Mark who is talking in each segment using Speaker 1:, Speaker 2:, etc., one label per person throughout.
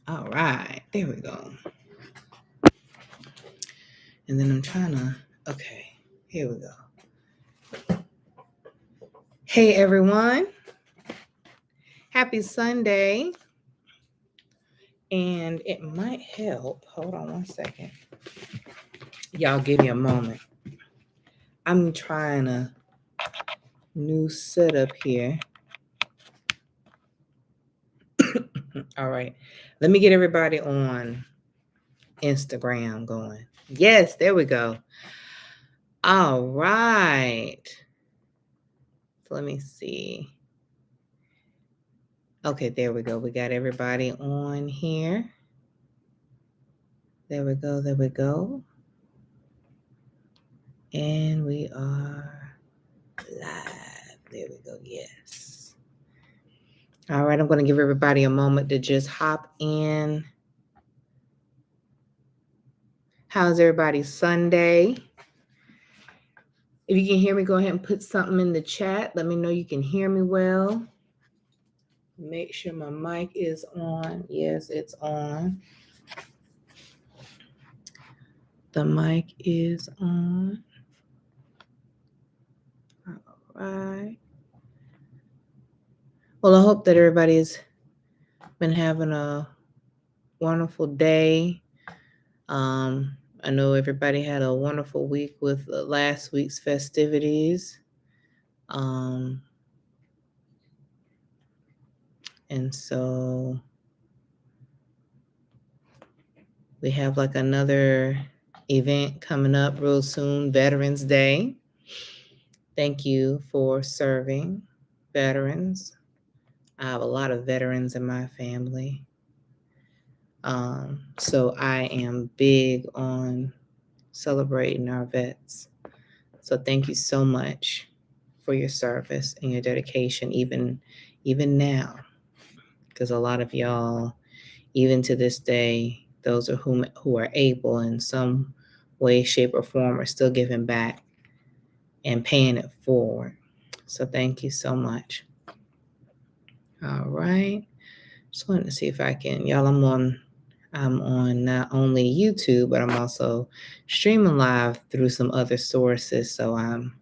Speaker 1: All right, there we go. And then I'm trying to, okay, here we go. Hey everyone, happy Sunday. And it might help. Hold on one second. Y'all give me a moment. I'm trying a new setup here. All right. Let me get everybody on Instagram going. Yes, there we go. All right. So let me see. Okay, there we go. We got everybody on here. There we go. There we go. And we are live. There we go. Yes. All right. I'm going to give everybody a moment to just hop in. How's everybody's Sunday? If you can hear me, go ahead and put something in the chat. Let me know you can hear me well. Make sure my mic is on. Yes, it's on. The mic is on. All right. Well, I hope that everybody's been having a wonderful day. I know everybody had a wonderful week with last week's festivities. And so we have like another event coming up real soon, Veterans Day. Thank you for serving veterans. I have a lot of veterans in my family. So I am big on celebrating our vets. So thank you so much for your service and your dedication, even now, because a lot of y'all, even to this day, those are who are able in some way, shape, or form are still giving back and paying it forward. So thank you so much. All right. Just wanted to see if I can, y'all, I'm on not only YouTube, but I'm also streaming live through some other sources. So I'm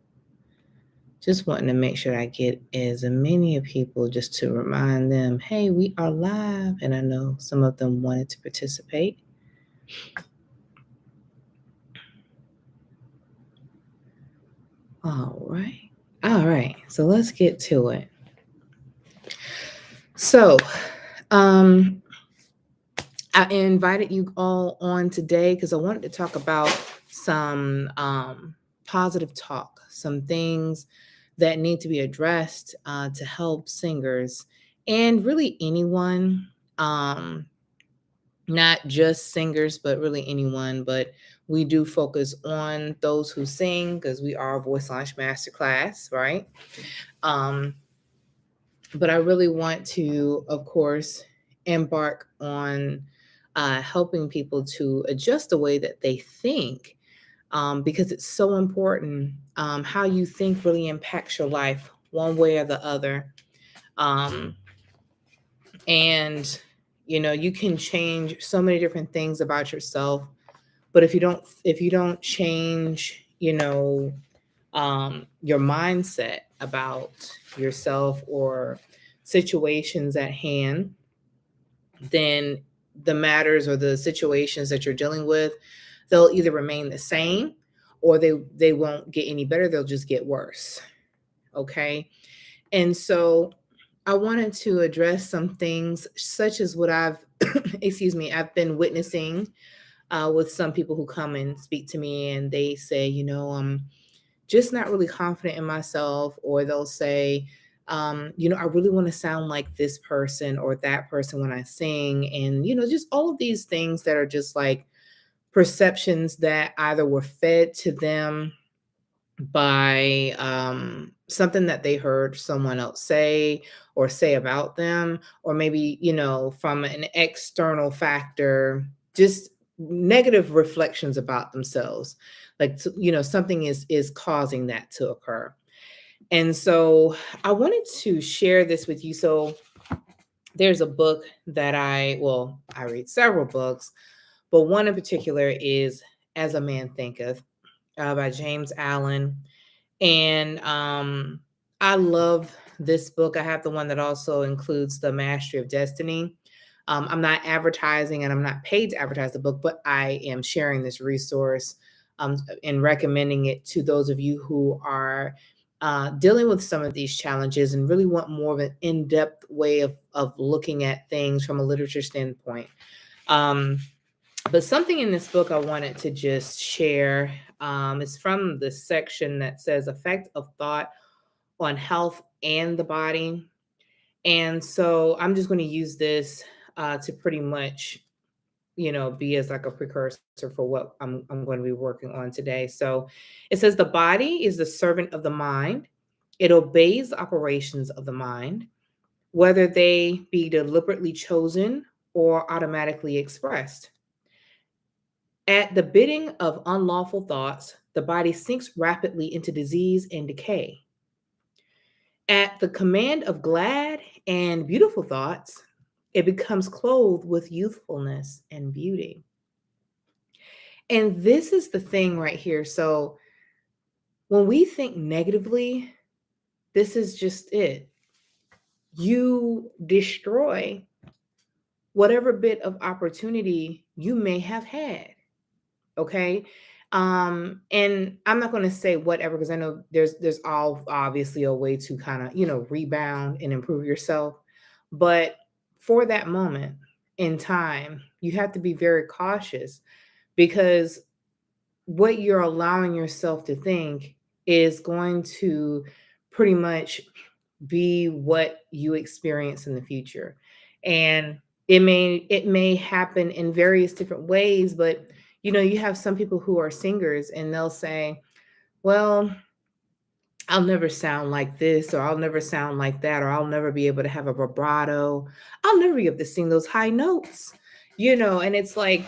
Speaker 1: just wanting to make sure I get as many people just to remind them, hey, we are live. And I know some of them wanted to participate. All right. So let's get to it. So, I invited you all on today because I wanted to talk about some positive talk, some things that need to be addressed to help singers and really anyone, not just singers, but really anyone. But we do focus on those who sing because we are Voice Launch Masterclass, right? But I really want to, of course, embark on helping people to adjust the way that they think, because it's so important. How you think really impacts your life one way or the other. And, you can change so many different things about yourself. But if you don't change, your mindset about yourself or situations at hand, then the matters or the situations that you're dealing with, they'll either remain the same or they won't get any better. They'll just get worse. Okay. And so I wanted to address some things such as what I've I've been witnessing with some people who come and speak to me and they say, I'm just not really confident in myself, or they'll say, I really want to sound like this person or that person when I sing. And, just all of these things that are just like perceptions that either were fed to them by something that they heard someone else say or say about them, or maybe, from an external factor, just negative reflections about themselves. Like, something is causing that to occur. And so I wanted to share this with you. So there's a book that I read several books, but one in particular is As a Man Thinketh by James Allen. And I love this book. I have the one that also includes The Mastery of Destiny. I'm not advertising and I'm not paid to advertise the book, but I am sharing this resource and recommending it to those of you who are dealing with some of these challenges and really want more of an in depth way of looking at things from a literature standpoint. Um, but something in this book I wanted to just share is from the section that says effect of thought on health and the body. And so I'm just going to use this to pretty much, be as like a precursor for what I'm going to be working on today. So it says the body is the servant of the mind. It obeys the operations of the mind, whether they be deliberately chosen or automatically expressed. At the bidding of unlawful thoughts, the body sinks rapidly into disease and decay. At the command of glad and beautiful thoughts, it becomes clothed with youthfulness and beauty. And this is the thing right here. So when we think negatively, this is just it. You destroy whatever bit of opportunity you may have had. Okay. And I'm not going to say whatever because I know there's all obviously a way to kind of, rebound and improve yourself. But for that moment in time, you have to be very cautious because what you're allowing yourself to think is going to pretty much be what you experience in the future. And it may happen in various different ways, but you have some people who are singers and they'll say, well, I'll never sound like this, or I'll never sound like that, or I'll never be able to have a vibrato. I'll never be able to sing those high notes. And it's like,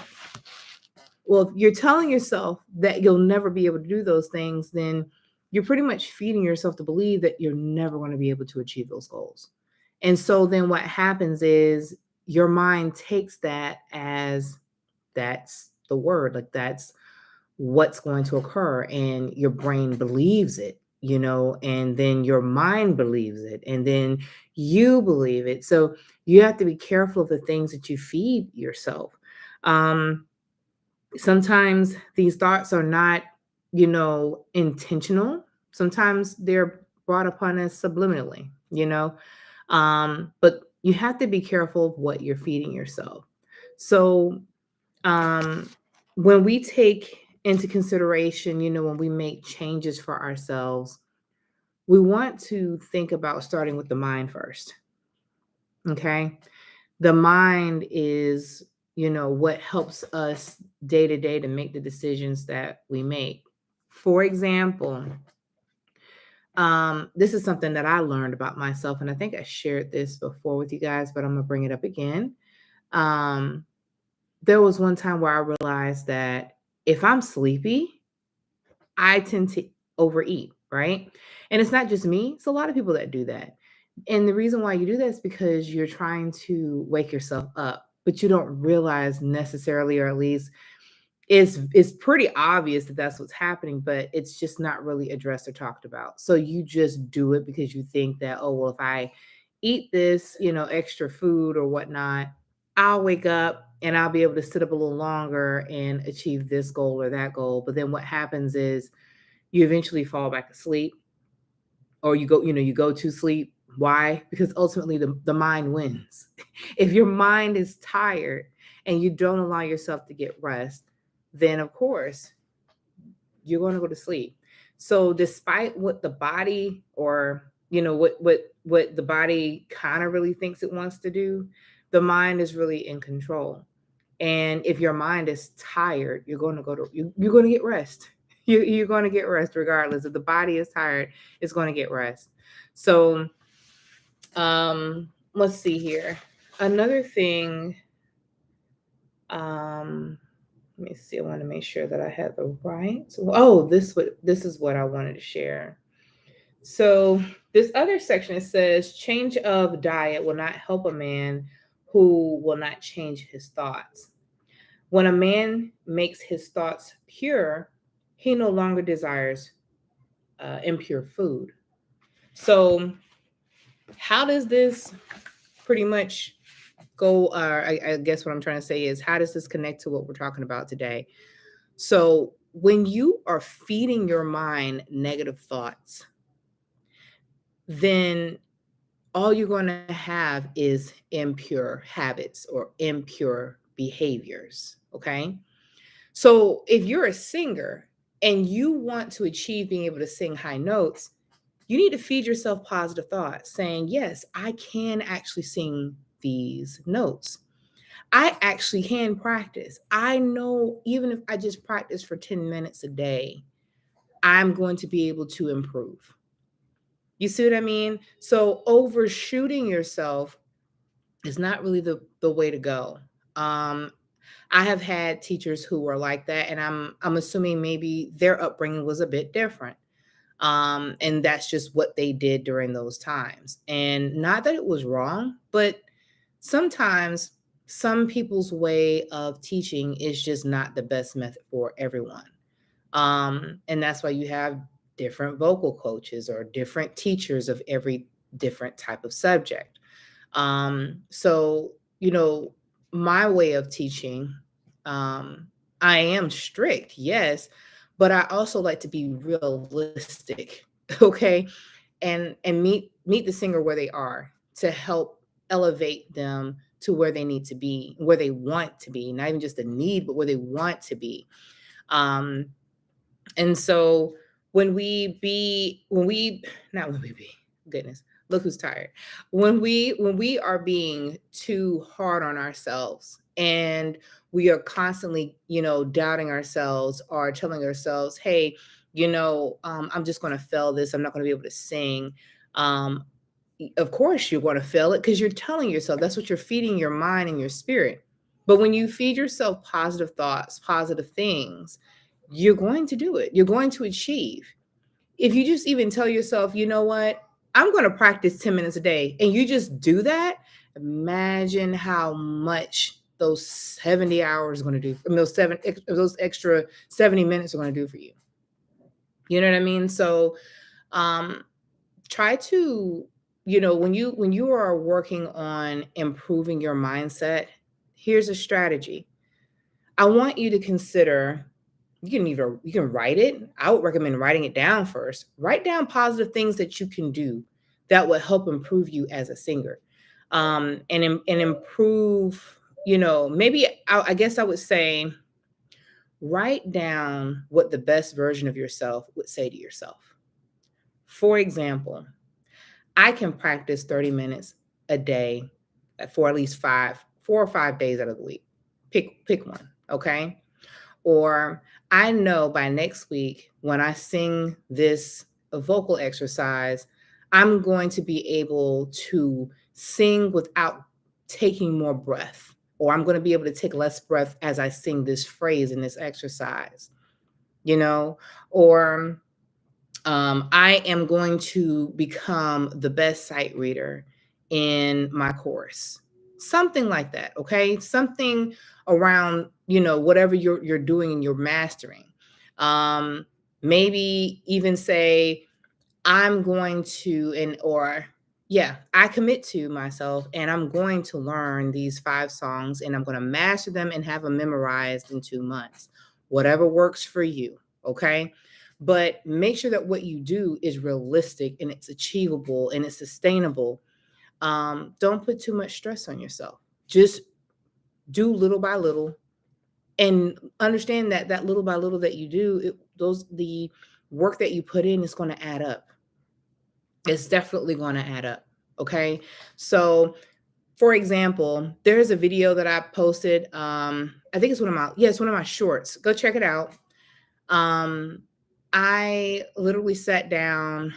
Speaker 1: well, if you're telling yourself that you'll never be able to do those things, then you're pretty much feeding yourself to believe that you're never going to be able to achieve those goals. And so then what happens is your mind takes that as that's the word, like that's what's going to occur. And your brain believes it, and then your mind believes it, and then you believe it. So you have to be careful of the things that you feed yourself. Sometimes these thoughts are not, intentional. Sometimes they're brought upon us subliminally, but you have to be careful of what you're feeding yourself. So, um, when we take into consideration, when we make changes for ourselves, we want to think about starting with the mind first. Okay. The mind is, what helps us day to day to make the decisions that we make. For example, this is something that I learned about myself, and I think I shared this before with you guys, but I'm gonna bring it up again. Um, there was one time where I realized that if I'm sleepy, I tend to overeat, right? And it's not just me, it's a lot of people that do that. And the reason why you do that is because you're trying to wake yourself up, but you don't realize necessarily, or at least it's pretty obvious that that's what's happening, but it's just not really addressed or talked about. So you just do it because you think that, oh, well, if I eat this, extra food or whatnot, I'll wake up and I'll be able to sit up a little longer and achieve this goal or that goal. But then what happens is you eventually fall back asleep, or you go to sleep. Why? Because ultimately the mind wins. If your mind is tired and you don't allow yourself to get rest, then of course you're going to go to sleep. So despite what the body, or what the body kind of really thinks it wants to do, the mind is really in control. And if your mind is tired, you're going to get rest. You're going to get rest regardless. If the body is tired, it's going to get rest. So let's see here. Another thing, let me see. I want to make sure that I have the right. Oh, this is what I wanted to share. So this other section, it says change of diet will not help a man who will not change his thoughts. When a man makes his thoughts pure, he no longer desires impure food. So how does this pretty much go? I guess what I'm trying to say is, how does this connect to what we're talking about today? So when you are feeding your mind negative thoughts, then all you're going to have is impure habits or impure behaviors. Okay. So if you're a singer and you want to achieve being able to sing high notes, you need to feed yourself positive thoughts saying, yes, I can actually sing these notes. I actually can practice. I know even if I just practice for 10 minutes a day, I'm going to be able to improve. You see what I mean? So overshooting yourself is not really the way to go. Um, I have had teachers who were like that, and I'm assuming maybe their upbringing was a bit different. And that's just what they did during those times. And not that it was wrong, but sometimes some people's way of teaching is just not the best method for everyone. And that's why you have different vocal coaches or different teachers of every different type of subject. So, my way of teaching, um, I am strict, yes, but I also like to be realistic, okay? And meet the singer where they are to help elevate them to where they need to be, where they want to be, not even just a need, but where they want to be. Um, and so when we not when we be goodness, look who's tired. When we are being too hard on ourselves and we are constantly, doubting ourselves or telling ourselves, hey, I'm just going to fail this. I'm not going to be able to sing. Um, of course you're going to fail it because you're telling yourself that's what you're feeding your mind and your spirit. But when you feed yourself positive thoughts, positive things, you're going to do it. You're going to achieve. If you just even tell yourself, you know what, I'm going to practice 10 minutes a day, and you just do that, imagine how much those 70 hours are going to do. I mean, those extra 70 minutes are going to do for you. You know what I mean? So, um, try to, when you are working on improving your mindset, here's a strategy. I want you to consider, you can write it. I would recommend writing it down first. Write down positive things that you can do that will help improve you as a singer. And improve, maybe I guess I would say write down what the best version of yourself would say to yourself. For example, I can practice 30 minutes a day for at least 4 or 5 days out of the week. Pick one, okay? Or I know by next week when I sing this vocal exercise, I'm going to be able to sing without taking more breath, or I'm going to be able to take less breath as I sing this phrase in this exercise, you know, or I am going to become the best sight reader in my course. Something like that, okay? Something around, whatever you're doing and you're mastering. Um, Maybe even say, I'm going to, I commit to myself and I'm going to learn these 5 songs and I'm going to master them and have them memorized in 2 months. Whatever works for you. Okay. But make sure that what you do is realistic and it's achievable and it's sustainable. Don't put too much stress on yourself. Just do little by little and understand that that little by little that you do, the work that you put in is going to add up. It's definitely going to add up. Okay. So, for example, there's a video that I posted. I think it's one of my shorts. Go check it out. Um, I literally sat down.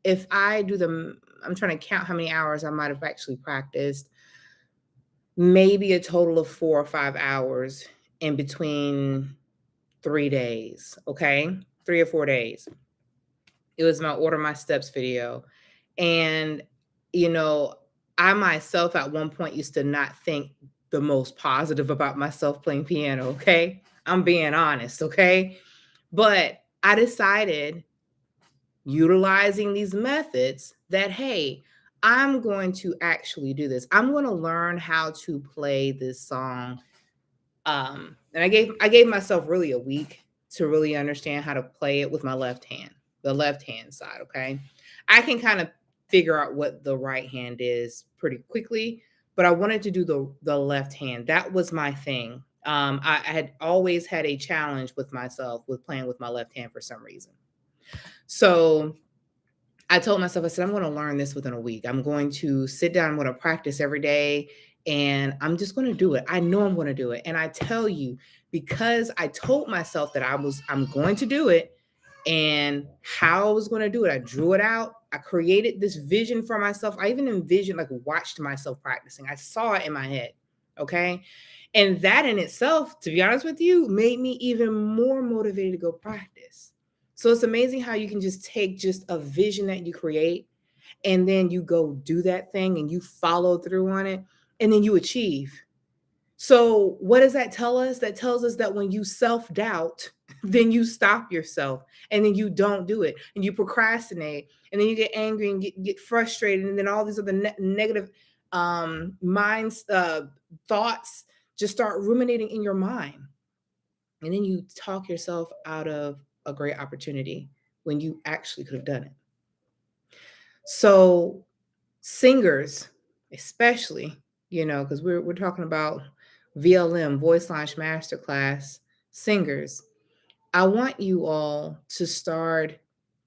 Speaker 1: If I do I'm trying to count how many hours I might have actually practiced. Maybe a total of 4 or 5 hours in between 3 days. Okay. 3 or 4 days. It was my Order My Steps video. And, you know, I myself at one point used to not think the most positive about myself playing piano, okay? I'm being honest, okay? But I decided, utilizing these methods, that, hey, I'm going to actually do this. I'm going to learn how to play this song. And I gave myself really a week to really understand how to play it with my left hand, the left hand side, okay? I can kind of figure out what the right hand is pretty quickly, but I wanted to do the left hand. That was my thing. I had always had a challenge with myself with playing with my left hand for some reason. So I told myself, I said, I'm going to learn this within a week. I'm going to sit down, I'm going to practice every day, and I'm just going to do it. I know I'm going to do it. And I tell you, because I told myself that I'm going to do it, and how I was going to do it, I drew it out. I created this vision for myself. I even envisioned, like, watched myself practicing. I saw it in my head. Okay. And that in itself, to be honest with you, made me even more motivated to go practice. So it's amazing how you can just take just a vision that you create, and then you go do that thing and you follow through on it, and then you achieve. So what does that tell us? That tells us that when you self-doubt, then you stop yourself, and then you don't do it, and you procrastinate, and then you get angry and get frustrated, and then all these other negative minds thoughts just start ruminating in your mind. And then you talk yourself out of a great opportunity when you actually could have done it. So singers, especially, because we're talking about VLM, Voice Launch Masterclass, singers, I want you all to start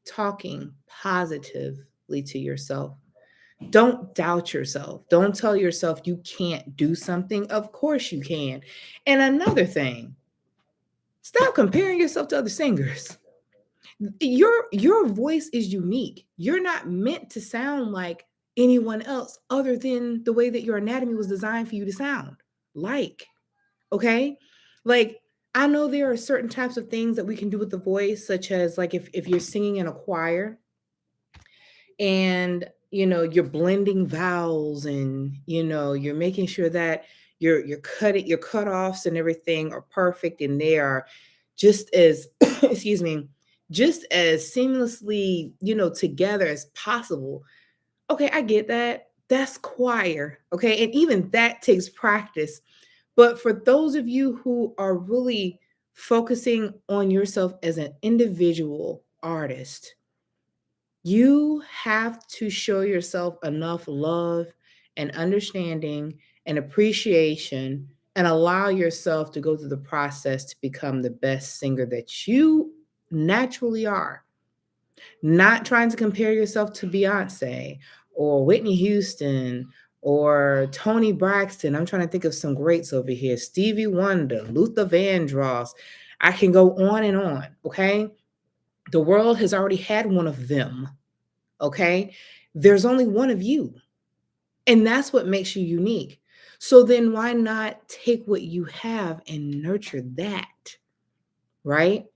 Speaker 1: talking positively to yourself. Don't doubt yourself. Don't tell yourself you can't do something. Of course you can. And another thing, stop comparing yourself to other singers. Your voice is unique. You're not meant to sound like anyone else other than the way that your anatomy was designed for you to sound like. Okay? Like, I know there are certain types of things that we can do with the voice, such as, like, if you're singing in a choir, and you're blending vowels, and you're making sure that your cutoffs and everything are perfect, and they are just as excuse me, just as seamlessly together as possible. Okay, I get that. That's choir. Okay, and even that takes practice. But for those of you who are really focusing on yourself as an individual artist, you have to show yourself enough love and understanding and appreciation, and allow yourself to go through the process to become the best singer that you naturally are. Not trying to compare yourself to Beyonce or Whitney Houston or Tony Braxton. I'm trying to think of some greats over here. Stevie Wonder, Luther Vandross. I can go on and on, okay? The world has already had one of them. Okay. There's only one of you, and that's what makes you unique. So then why not take what you have and nurture that? Right.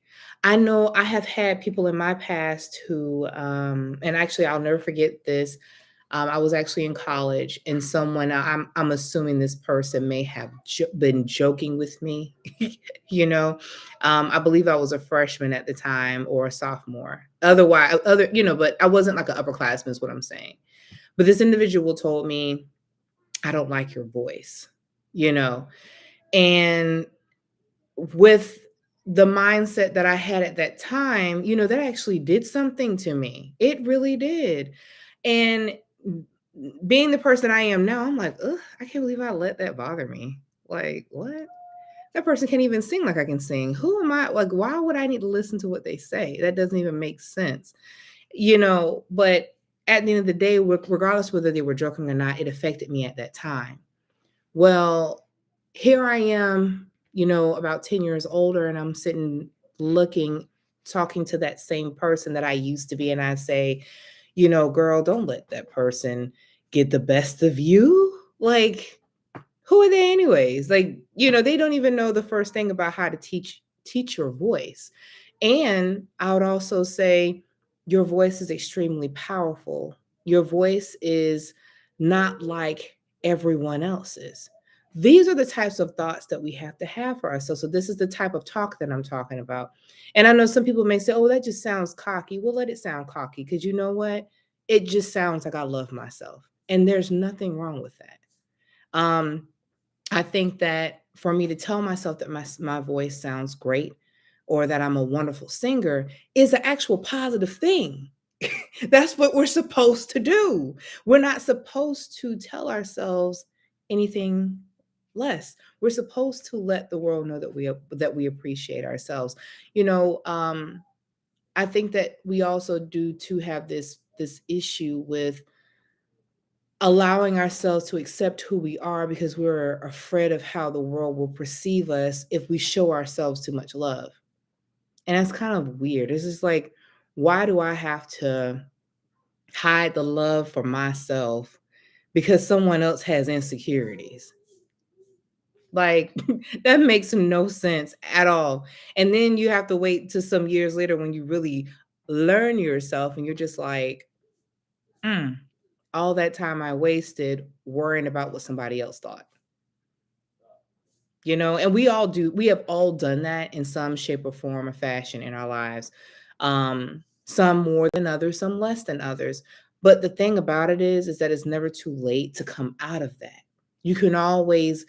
Speaker 1: I know I have had people in my past who, and actually, I'll never forget this. I was actually in college, and someone, I'm assuming this person may have been joking with me. you know, I believe I was a freshman at the time or a sophomore. Otherwise, but I wasn't like an upperclassman, is what I'm saying. But this individual told me, I don't like your voice, you know, and with the mindset that I had at that time, that actually did something to me. It really did. And being the person I am now, I'm like, ugh, I can't believe I let that bother me. Like, what? That person can't even sing like I can sing. Who am I? Like, why would I need to listen to what they say? That doesn't even make sense. But at the end of the day, regardless whether they were joking or not, it affected me at that time. Well, here I am, about 10 years older, and I'm sitting looking, talking to that same person that I used to be. And I say, girl, don't let that person get the best of you. Like, who are they anyways? Like, they don't even know the first thing about how to teach your voice. And I would also say, your voice is extremely powerful. Your voice is not like everyone else's. These are the types of thoughts that we have to have for ourselves. So, this is the type of talk that I'm talking about. And I know some people may say, oh, that just sounds cocky. Well, let it sound cocky because you know what? It just sounds like I love myself. And there's nothing wrong with that. Um, I think that for me to tell myself that my voice sounds great or that I'm a wonderful singer is an actual positive thing. That's what we're supposed to do. We're not supposed to tell ourselves anything less. We're supposed to let the world know that we appreciate ourselves. You know, I think that we also do to have this issue with allowing ourselves to accept who we are because we're afraid of how the world will perceive us if we show ourselves too much love. And that's kind of weird. It's just like, why do I have to hide the love for myself because someone else has insecurities? Like, that makes no sense at all. And then you have to wait till some years later when you really learn yourself and you're just like, "Mm, all that time I wasted worrying about what somebody else thought." You know, and we have all done that in some shape or form or fashion in our lives. Some more than others, some less than others. But the thing about it is that it's never too late to come out of that. You can always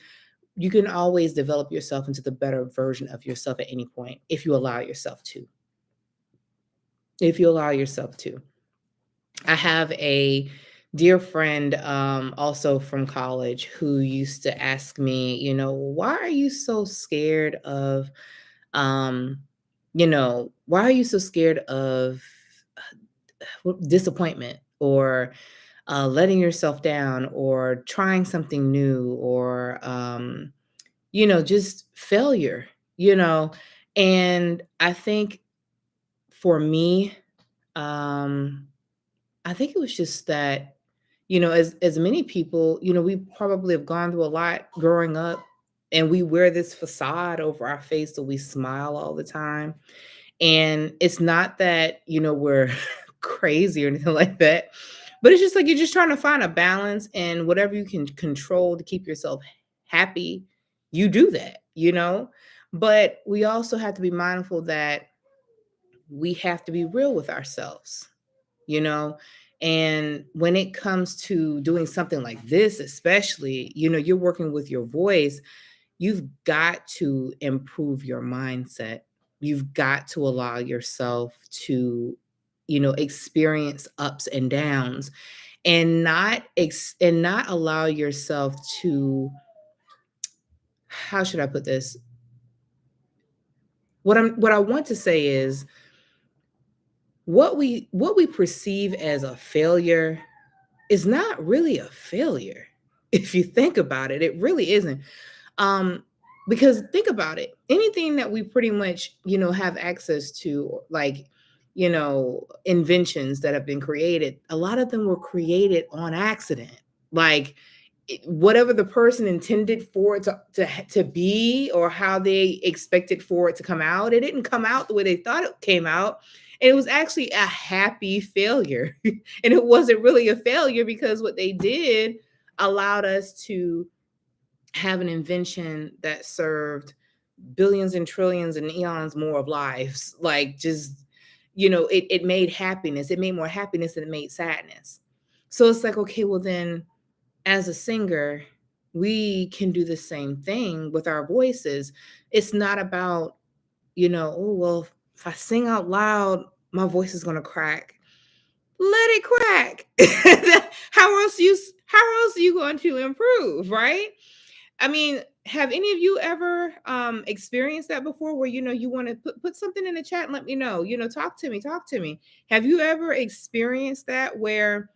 Speaker 1: you can always develop yourself into the better version of yourself at any point if you allow yourself to. If you allow yourself to. I have a dear friend, also from college, who used to ask me, why are you so scared of, um, why are you so scared of disappointment or letting yourself down or trying something new or, just failure, you know? And I think for me, um, I think it was just that, as many people, we probably have gone through a lot growing up, and we wear this facade over our face so we smile all the time. And it's not that, we're crazy or anything like that, but it's just like you're just trying to find a balance and whatever you can control to keep yourself happy, you do that. But we also have to be mindful that we have to be real with ourselves you know and when it comes to doing something like this, especially, you're working with your voice. You've got to improve your mindset. You've got to allow yourself to experience ups and downs, and not allow yourself to, how should I put this, what I want to say is, what we perceive as a failure is not really a failure. If you think about it, it really isn't. Um, because think about it. Anything that we pretty much, have access to, like, inventions that have been created, a lot of them were created on accident. Like, whatever the person intended for it to be, or how they expected for it to come out, it didn't come out the way they thought it came out. And it was actually a happy failure. And it wasn't really a failure because what they did allowed us to have an invention that served billions and trillions and eons more of lives. Like, just, it made happiness. It made more happiness than it made sadness. So it's like, okay, well then, as a singer, we can do the same thing with our voices. It's not about, oh, well, if I sing out loud, my voice is going to crack. Let it crack. How else are you going to improve, right? I mean, have any of you ever experienced that before, where you want to put something in the chat and let me know, talk to me. Have you ever experienced that where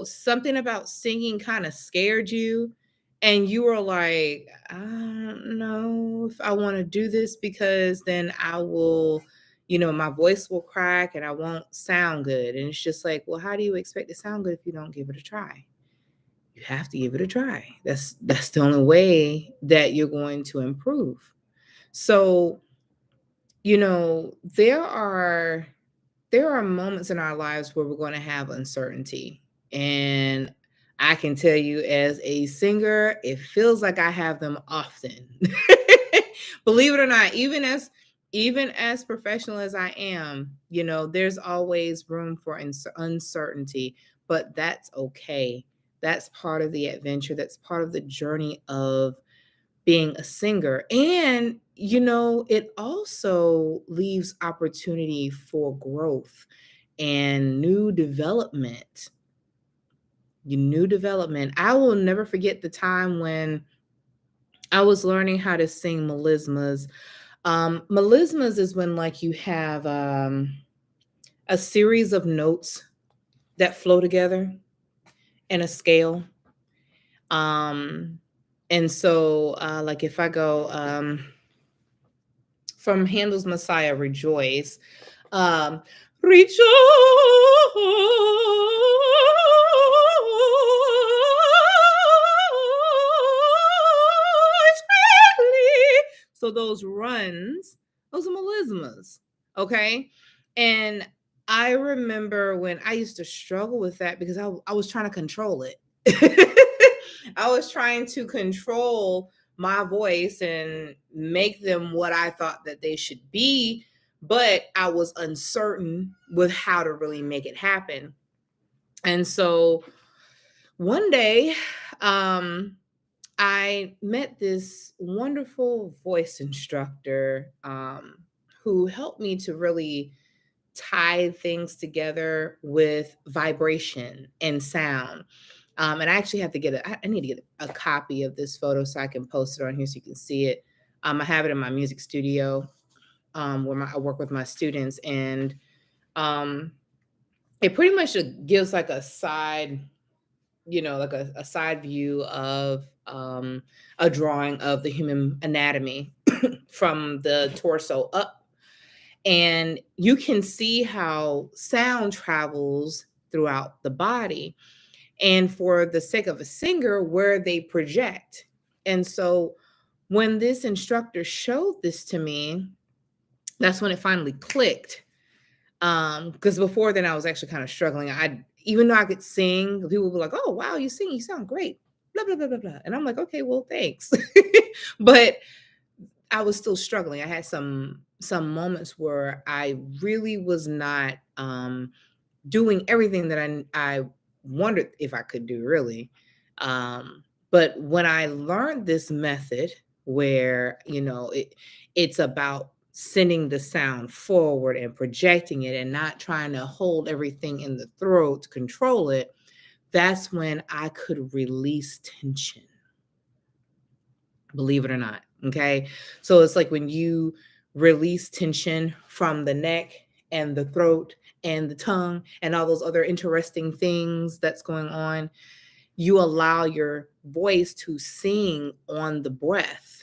Speaker 1: something about singing kind of scared you, and you were like, I don't know if I want to do this because then I will, my voice will crack and I won't sound good. And it's just like, well, how do you expect to sound good if you don't give it a try? You have to give it a try. That's the only way that you're going to improve. So, there are there are moments in our lives where we're going to have uncertainty. And I can tell you, as a singer, it feels like I have them often. Believe it or not, even as professional as I am, there's always room for uncertainty, but that's okay. That's part of the adventure. That's part of the journey of being a singer. And, it also leaves opportunity for growth and new development. New development. I will never forget the time when I was learning how to sing melismas. Melismas is when, like, you have a series of notes that flow together in a scale. And so, like, if I go from Handel's Messiah, Rejoice. Rejoice greatly. So those runs, those are melismas. Okay. And I remember when I used to struggle with that because I was trying to control it. I was trying to control my voice and make them what I thought that they should be, but I was uncertain with how to really make it happen. And so one day, I met this wonderful voice instructor who helped me to really tie things together with vibration and sound. And I actually have to I need to get a copy of this photo so I can post it on here so you can see it. I have it in my music studio where I work with my students, and um, it pretty much gives like a side, like a side view of a drawing of the human anatomy from the torso up. And you can see how sound travels throughout the body. And for the sake of a singer, where they project. And so when this instructor showed this to me, that's when it finally clicked. Because before then I was actually kind of struggling. Even though I could sing, people would be like, "Oh, wow, you sing, you sound great." Blah blah blah blah blah. And I'm like, okay, well, thanks. But I was still struggling. I had some moments where I really was not doing everything that I wondered if I could do, really. But when I learned this method where, it's about sending the sound forward and projecting it and not trying to hold everything in the throat to control it, that's when I could release tension. Believe it or not. Okay. So it's like when you release tension from the neck and the throat and the tongue and all those other interesting things that's going on, you allow your voice to sing on the breath.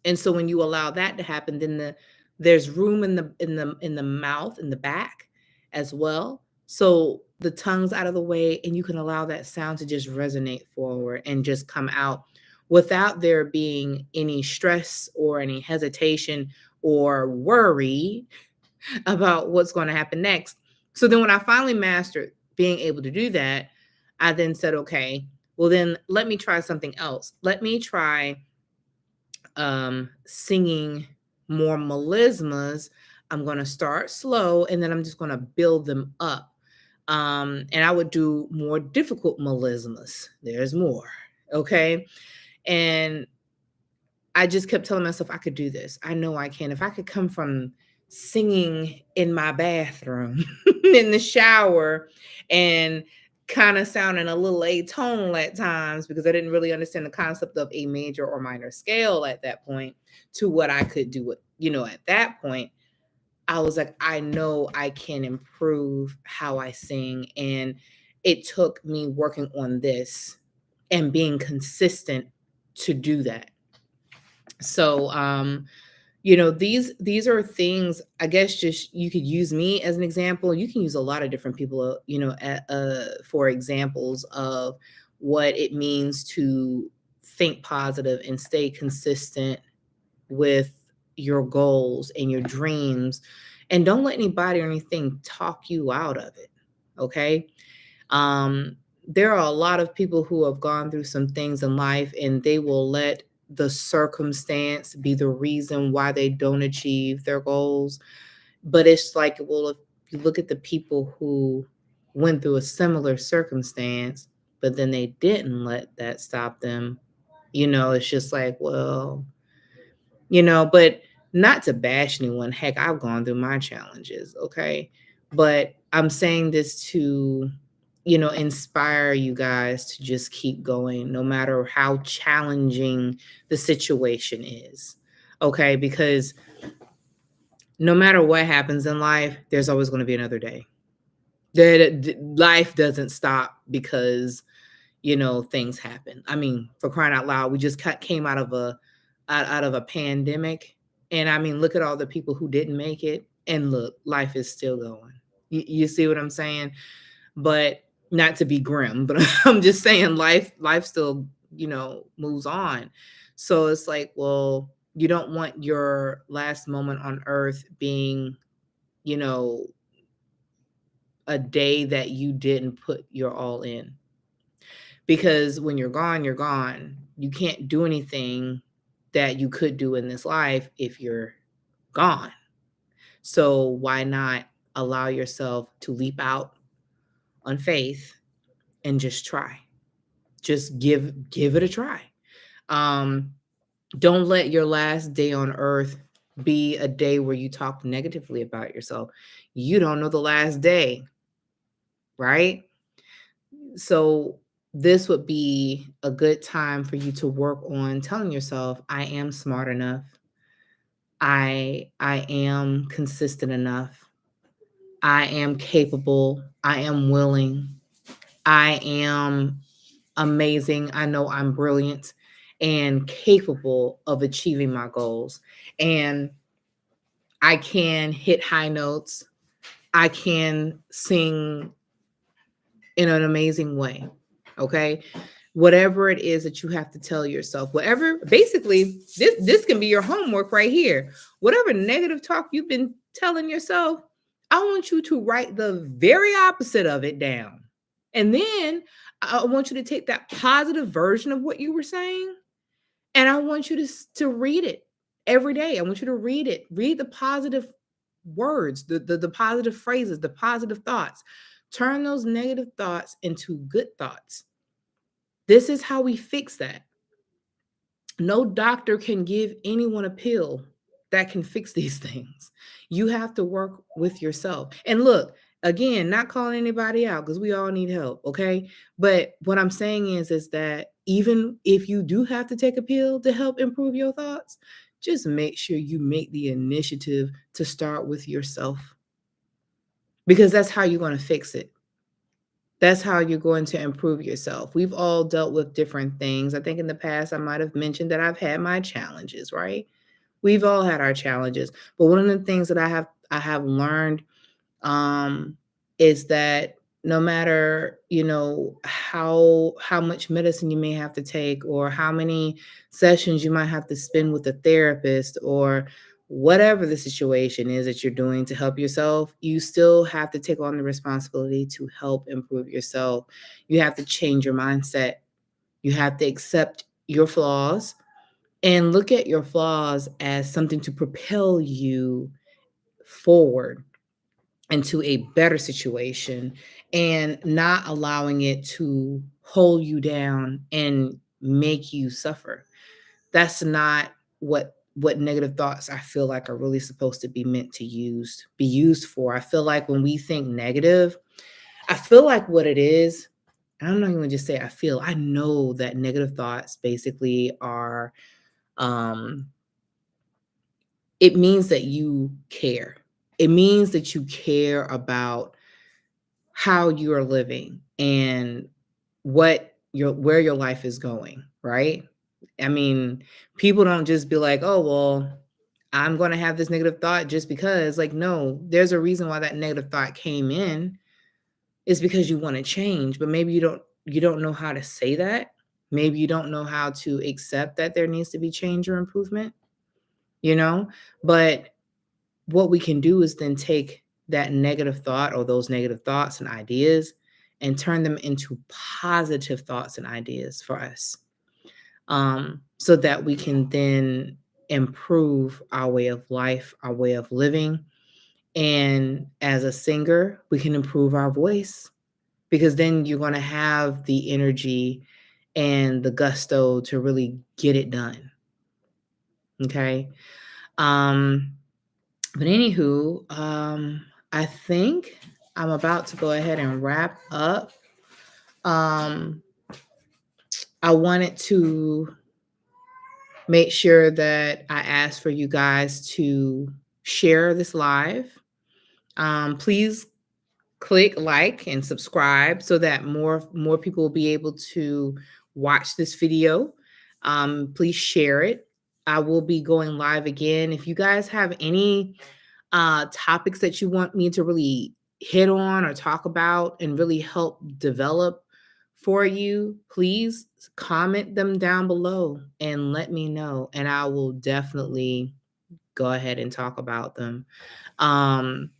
Speaker 1: And so when you allow that to happen, then there's room in the mouth, in the back as well. So the tongue's out of the way and you can allow that sound to just resonate forward and just come out without there being any stress or any hesitation or worry about what's going to happen next. So then when I finally mastered being able to do that, I then said, okay, well then let me try something else. Let me try singing more melismas. I'm going to start slow and then I'm just going to build them up. And I would do more difficult melismas. There's more. Okay. And I just kept telling myself I could do this. I know I can. If I could come from singing in my bathroom, in the shower, and kind of sounding a little atonal at times because I didn't really understand the concept of a major or minor scale at that point, to what I could do at that point, I was like, I know I can improve how I sing. And it took me working on this and being consistent to do that. So these are things, I guess, just you could use me as an example. You can use a lot of different people, for examples of what it means to think positive and stay consistent with your goals and your dreams. And don't let anybody or anything talk you out of it. Okay. Um, there are a lot of people who have gone through some things in life and they will let the circumstance be the reason why they don't achieve their goals. But it's like, well, if you look at the people who went through a similar circumstance, but then they didn't let that stop them, it's just like, well, but not to bash anyone. Heck, I've gone through my challenges, okay? But I'm saying this to, inspire you guys to just keep going no matter how challenging the situation is. Okay? Because no matter what happens in life, there's always going to be another day. Life doesn't stop because things happen. I mean, for crying out loud, we just came out of a pandemic, and I mean, look at all the people who didn't make it, and look, life is still going. You see what I'm saying? But not to be grim, but I'm just saying life still moves on. So it's like, well, you don't want your last moment on earth being you know a day that you didn't put your all in, because when you're gone, you're gone. You can't do anything that you could do in this life if you're gone. So why not allow yourself to leap out on faith and just try? Just give it a try. Um, don't let your last day on earth be a day where you talk negatively about yourself. You don't know the last day, right? So this would be a good time for you to work on telling yourself, I am smart enough. I am consistent enough. I am capable. I am willing. I am amazing. I know I'm brilliant and capable of achieving my goals. And I can hit high notes. I can sing in an amazing way. Okay. Whatever it is that you have to tell yourself, whatever, basically, this can be your homework right here. Whatever negative talk you've been telling yourself, I want you to write the very opposite of it down. And then I want you to take that positive version of what you were saying, and I want you to read it every day. I want you to read it. Read the positive words, the positive phrases, the positive thoughts. Turn those negative thoughts into good thoughts. This is how we fix that. No doctor can give anyone a pill that can fix these things. You have to work with yourself. And look, again, not calling anybody out because we all need help, okay? But what I'm saying is that even if you do have to take a pill to help improve your thoughts, just make sure you make the initiative to start with yourself, because that's how you're going to fix it. That's how you're going to improve yourself. We've all dealt with different things. I think in the past, I might have mentioned that I've had my challenges, right? We've all had our challenges. But one of the things that I have learned um, is that no matter how much medicine you may have to take, or how many sessions you might have to spend with a therapist, or whatever the situation is that you're doing to help yourself, you still have to take on the responsibility to help improve yourself. You have to change your mindset. You have to accept your flaws and look at your flaws as something to propel you forward into a better situation, and not allowing it to hold you down and make you suffer. That's not what negative thoughts I feel like are really supposed to be used for. I feel like when we think negative, I feel like what it is, I'm not even just say I know that negative thoughts basically are um it means that you care. It means that you care about how you are living and where your life is going, right? I mean, people don't just be like, "Oh, well, I'm going to have this negative thought just because." Like, no, there's a reason why that negative thought came in. Is because you want to change, but maybe you don't know how to say that. Maybe you don't know how to accept that there needs to be change or improvement, you know? But what we can do is then take that negative thought or those negative thoughts and ideas and turn them into positive thoughts and ideas for us, so that we can then improve our way of life, our way of living. And as a singer, we can improve our voice, because then you're going to have the energy and the gusto to really get it done. Okay. Um, but anywho, I think I'm about to go ahead and wrap up. Um, I wanted to make sure that I asked for you guys to share this live. Please click like and subscribe so that more people will be able to watch this video. Please share it. I will be going live again. If you guys have any topics that you want me to really hit on or talk about and really help develop for you, please comment them down below and let me know, and I will definitely go ahead and talk about them. Um,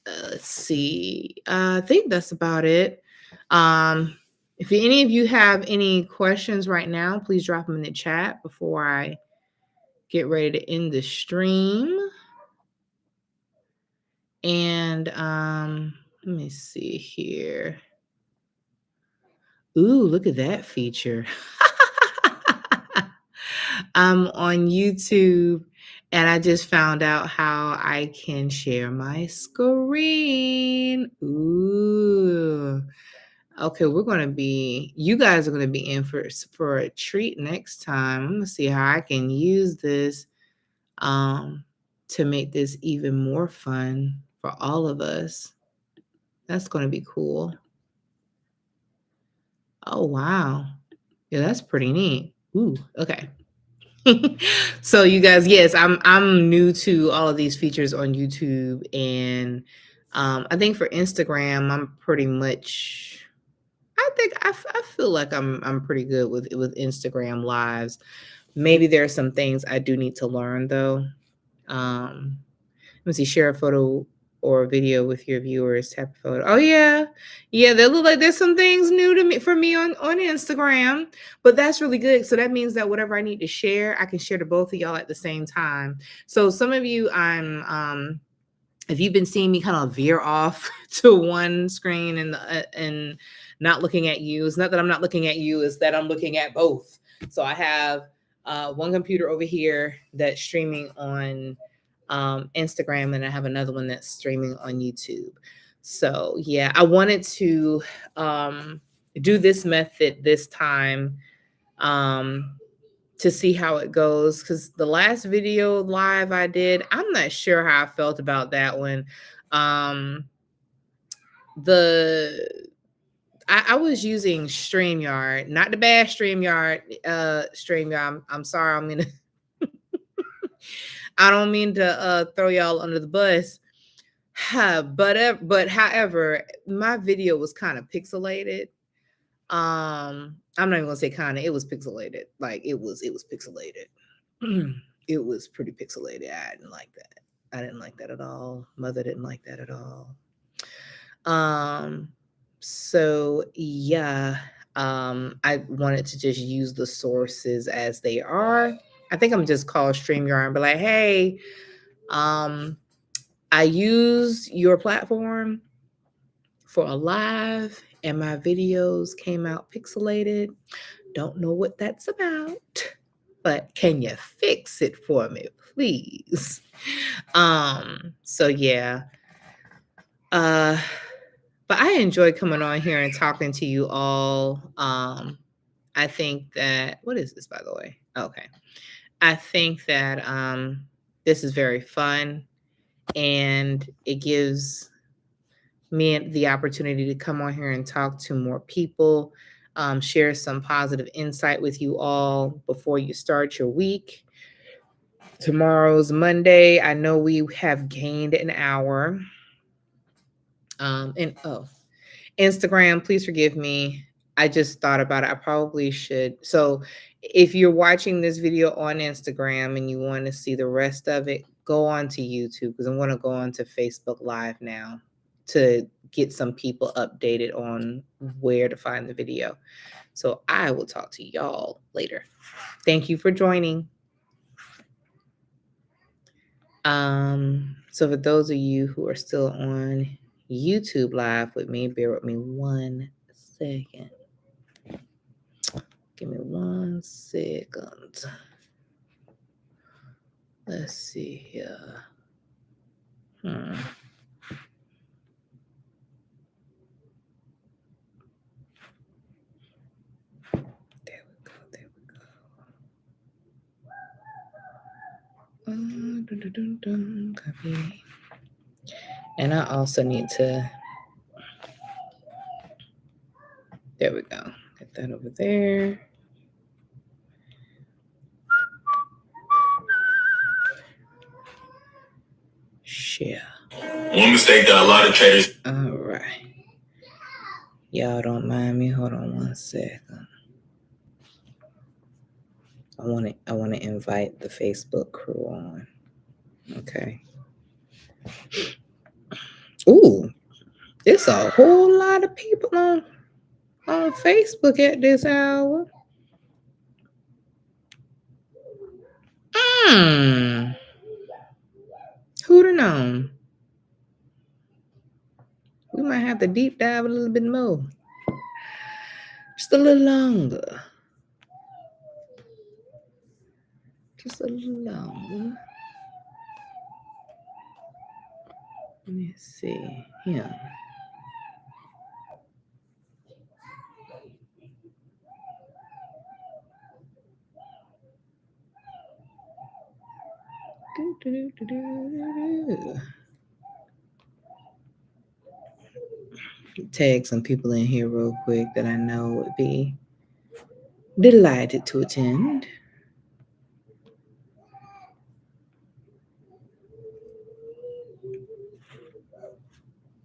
Speaker 1: let's see. I think that's about it. If any of you have any questions right now, please drop them in the chat before I get ready to end the stream. And let me see here. Ooh, look at that feature. I'm on YouTube and I just found out how I can share my screen. Ooh. Okay, you guys are going to be in for a treat next time. I'm going to see how I can use this to make this even more fun for all of us. That's going to be cool. Oh, wow. Yeah, that's pretty neat. Ooh, okay. So you guys, yes, I'm new to all of these features on YouTube, and I think for Instagram, I'm pretty much. I feel like I'm pretty good with Instagram lives. Maybe there are some things I do need to learn though. Let me see, share a photo or a video with your viewers, tap a photo. Oh yeah. Yeah, they look like there's some things new to me for me on Instagram, but that's really good. So that means that whatever I need to share, I can share to both of y'all at the same time. So some of you, if you've been seeing me kind of veer off to one screen and not looking at you, it's not that I'm not looking at you, it's that I'm looking at both. So I have one computer over here that's streaming on Instagram, and I have another one that's streaming on YouTube. So yeah, I wanted to do this method this time to see how it goes, because the last video live I did, I'm not sure how I felt about that one. I was using StreamYard, not the bad StreamYard. I'm sorry, I'm gonna I don't mean to throw y'all under the bus. But however, my video was kind of pixelated. I'm not even gonna say kind of, it was pixelated. Like it was pixelated. It was pretty pixelated. I didn't like that. I didn't like that at all. Mother didn't like that at all. So yeah, I wanted to just use the sources as they are. I think I'm just call StreamYard and be like, hey, I use your platform for a live and my videos came out pixelated. Don't know what that's about, but can you fix it for me, please? So yeah. But I enjoy coming on here and talking to you all. I think that, what is this, by the way? Okay. I think that this is very fun, and it gives me the opportunity to come on here and talk to more people, share some positive insight with you all before you start your week. Tomorrow's Monday. I know we have gained an hour. Instagram, please forgive me. I just thought about it. I probably should. So if you're watching this video on Instagram and you want to see the rest of it, go on to YouTube because I'm going to go on to Facebook Live now to get some people updated on where to find the video. So I will talk to y'all later. Thank you for joining. So for those of you who are still on YouTube Live with me, bear with me 1 second. Give me 1 second. Let's see here. There we go. Copy. And I also need to, there we go. Get that over there. Share. One mistake that a lot of traders. All right. Y'all don't mind me. Hold on 1 second. I want to invite the Facebook crew on. Okay. Ooh, it's a whole lot of people on Facebook at this hour. Who'd have known? We might have to deep dive a little bit more. Just a little longer. Just a little longer. Let me see. Yeah. Tag some people in here real quick that I know would be delighted to attend.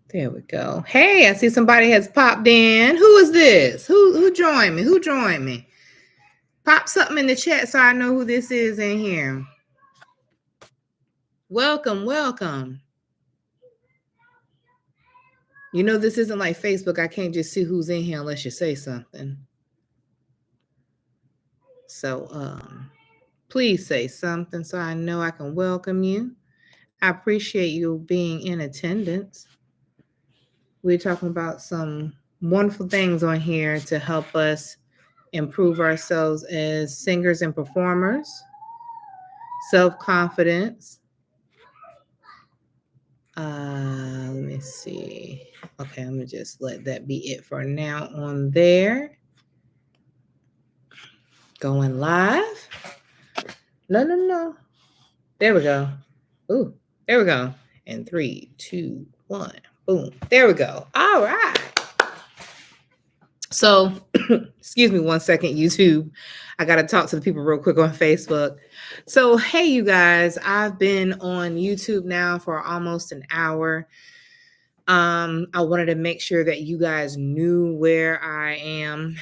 Speaker 1: There we go. Hey, I see somebody has popped in. Who is this? Who joined me? Who joined me? Pop something in the chat so I know who this is in here. Welcome, welcome. You know, this isn't like Facebook. I can't just see who's in here unless you say something. So please say something so I know I can welcome you. I appreciate you being in attendance. We're talking about some wonderful things on here to help us improve ourselves as singers and performers, self-confidence. Let me see. Okay, I'm gonna just let that be it for now on there. Going live. No. There we go. Ooh, there we go. And 3, 2, 1. Boom. There we go. All right. So, excuse me 1 second, YouTube. I got to talk to the people real quick on Facebook. So, hey, you guys, I've been on YouTube now for almost an hour. I wanted to make sure that you guys knew where I am.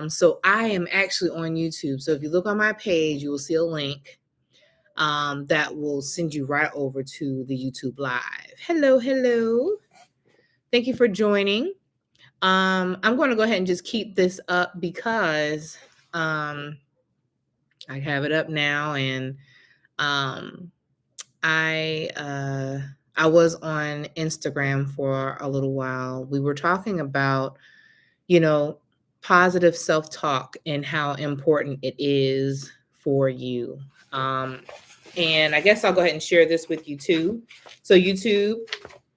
Speaker 1: So I am actually on YouTube. So if you look on my page, you will see a link that will send you right over to the YouTube Live. Hello. Thank you for joining. I'm going to go ahead and just keep this up because I have it up now, and I was on Instagram for a little while. We were talking about, positive self-talk and how important it is for you. And I guess I'll go ahead and share this with you too. So YouTube,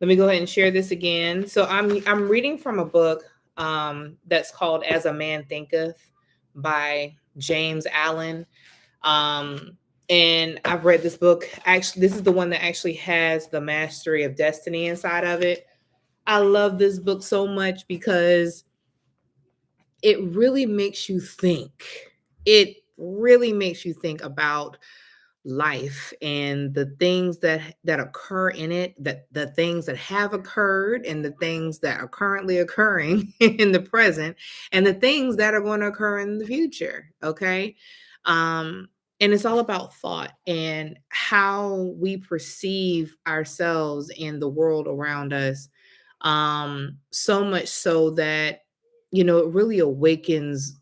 Speaker 1: let me go ahead and share this again. So I'm reading from a book that's called As a Man Thinketh by James Allen. And I've read this book. Actually, this is the one that actually has the mastery of destiny inside of it. I love this book so much because it really makes you think. It really makes you think about life and the things that occur in it, that the things that have occurred and the things that are currently occurring in the present and the things that are going to occur in the future. Okay. And it's all about thought and how we perceive ourselves and the world around us. So much so that, it really awakens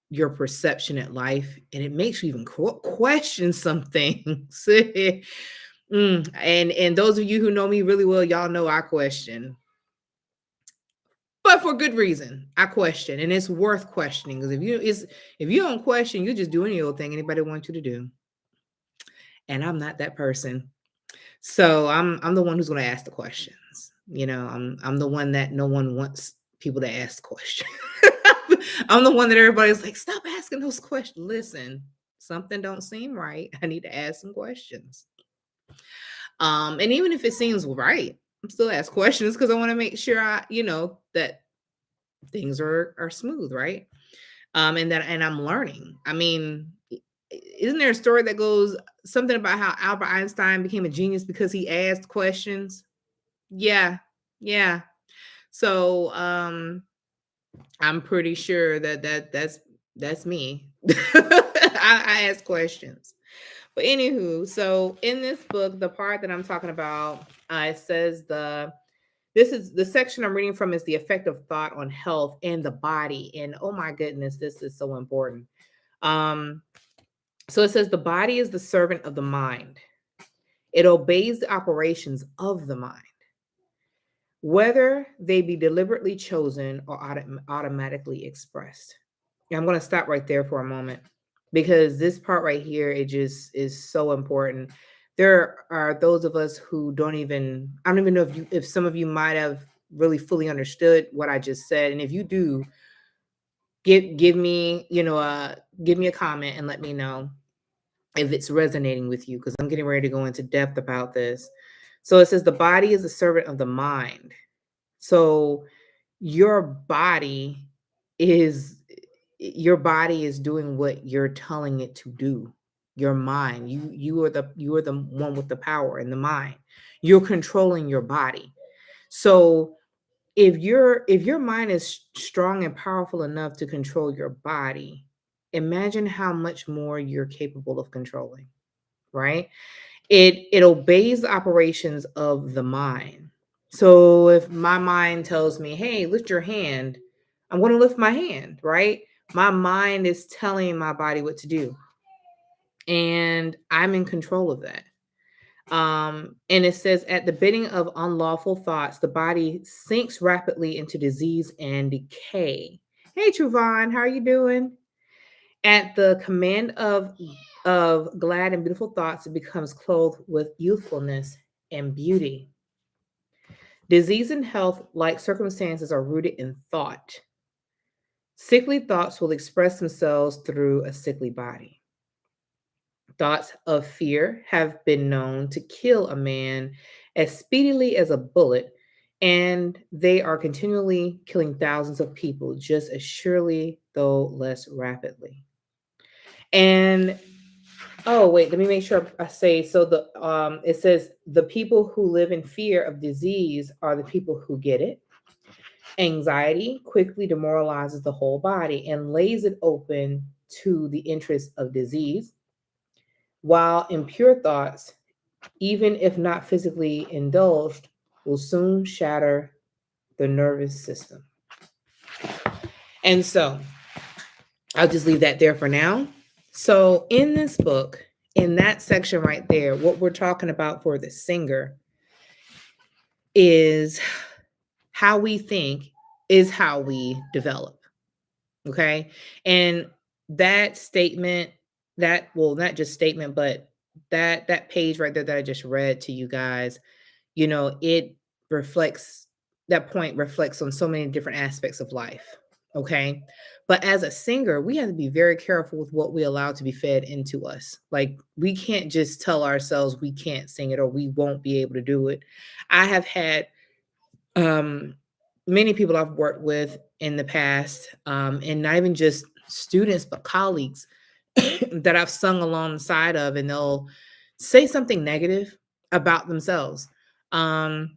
Speaker 1: your perception at life, and it makes you even question some things. And those of you who know me really well, y'all know I question, but for good reason. I question, and it's worth questioning, because if you don't question, you just do any old thing anybody wants you to do. And I'm not that person. So I'm the one who's going to ask the questions. I'm the one that no one wants people to ask questions. I'm the one that everybody's like, stop asking those questions. Listen, something don't seem right. I need to ask some questions. And even if it seems right, I'm still ask questions because I want to make sure that things are smooth, right? And I'm learning. I mean, isn't there a story that goes something about how Albert Einstein became a genius because he asked questions? Yeah. Yeah. So I'm pretty sure that's me. I ask questions. But anywho, so in this book, the part that I'm talking about, it says this is the section I'm reading from is the effect of thought on health and the body. And oh my goodness, this is so important. Um, so it says the body is the servant of the mind. It obeys the operations of the mind, whether they be deliberately chosen or automatically expressed. And I'm going to stop right there for a moment, because this part right here, it just is so important. There are those of us who I don't even know if some of you might have really fully understood what I just said. And if you do, give me, give me a comment and let me know if it's resonating with you, because I'm getting ready to go into depth about this. So it says the body is a servant of the mind. So your body is your body is doing what you're telling it to do. Your mind, you are the one with the power in the mind. You're controlling your body. So if your mind is strong and powerful enough to control your body, imagine how much more you're capable of controlling, right? It obeys the operations of the mind. So if my mind tells me, hey, lift your hand, I'm going to lift my hand, right? My mind is telling my body what to do, and I'm in control of that. And it says, at the bidding of unlawful thoughts, the body sinks rapidly into disease and decay. Hey, Truvon, how are you doing? At the command of glad and beautiful thoughts, it becomes clothed with youthfulness and beauty. Disease and health, like circumstances, are rooted in thought. Sickly thoughts will express themselves through a sickly body. Thoughts of fear have been known to kill a man as speedily as a bullet, and they are continually killing thousands of people just as surely, though less rapidly. And oh, wait, let me make sure I say, so the it says the people who live in fear of disease are the people who get it. Anxiety quickly demoralizes the whole body and lays it open to the interest of disease, while impure thoughts, even if not physically indulged, will soon shatter the nervous system. And so I'll just leave that there for now. So in this book, in that section right there, what we're talking about for the singer is how we think is how we develop. Okay. And that statement, not just statement, but that page right there that I just read to you guys, it reflects that point reflects on so many different aspects of life. Okay. But as a singer, we have to be very careful with what we allow to be fed into us. Like, we can't just tell ourselves we can't sing it or we won't be able to do it. I have had um, many people I've worked with in the past, and not even just students, but colleagues that I've sung alongside of, and they'll say something negative about themselves. Um,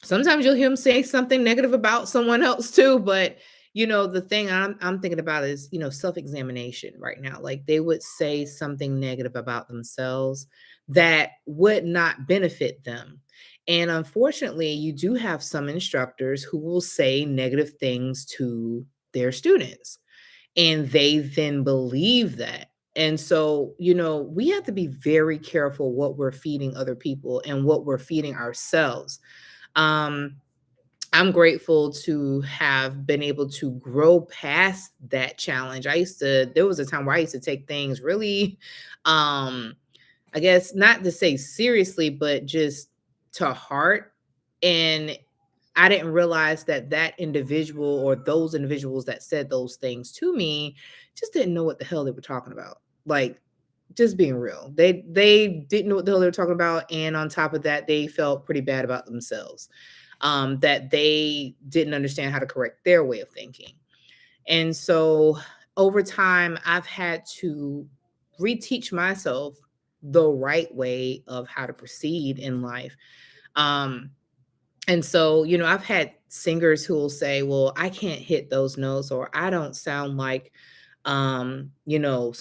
Speaker 1: Sometimes you'll hear them say something negative about someone else too, but The thing I'm thinking about is, self-examination right now. Like they would say something negative about themselves that would not benefit them. And unfortunately, you do have some instructors who will say negative things to their students, and they then believe that. And so, we have to be very careful what we're feeding other people and what we're feeding ourselves. Um, I'm grateful to have been able to grow past that challenge. There was a time where I used to take things really, um, I guess not to say seriously, but just to heart. And I didn't realize that that individual or those individuals that said those things to me just didn't know what the hell they were talking about. Like, just being real. They didn't know what the hell they were talking about, and on top of that, they felt pretty bad about themselves. That they didn't understand how to correct their way of thinking. And so over time, I've had to reteach myself the right way of how to proceed in life. Um, and so, I've had singers who will say, well, I can't hit those notes, or I don't sound like, some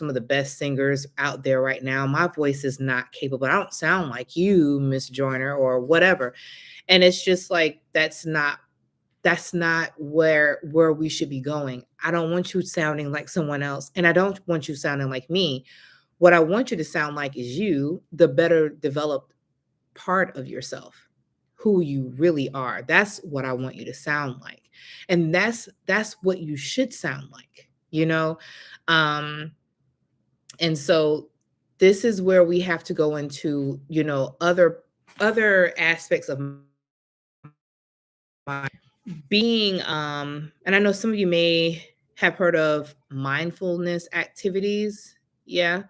Speaker 1: of the best singers out there right now. My voice is not capable. I don't sound like you, Miss Joyner, or whatever. And it's just like, that's not where we should be going. I don't want you sounding like someone else, and I don't want you sounding like me. What I want you to sound like is you, the better developed part of yourself, who you really are. That's what I want you to sound like. And that's what you should sound like, you know? Um, and so this is where we have to go into, other aspects of my being, and I know some of you may have heard of mindfulness activities. Yeah.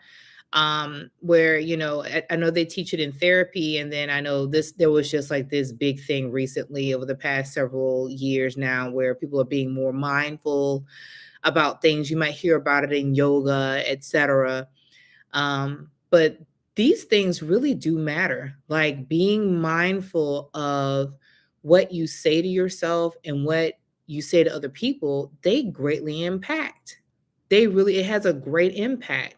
Speaker 1: Where, I know they teach it in therapy. And then I know there was just like this big thing recently over the past several years now where people are being more mindful about things. You might hear about it in yoga, etc. But these things really do matter. Like being mindful of what you say to yourself and what you say to other people, they greatly impact. It has a great impact.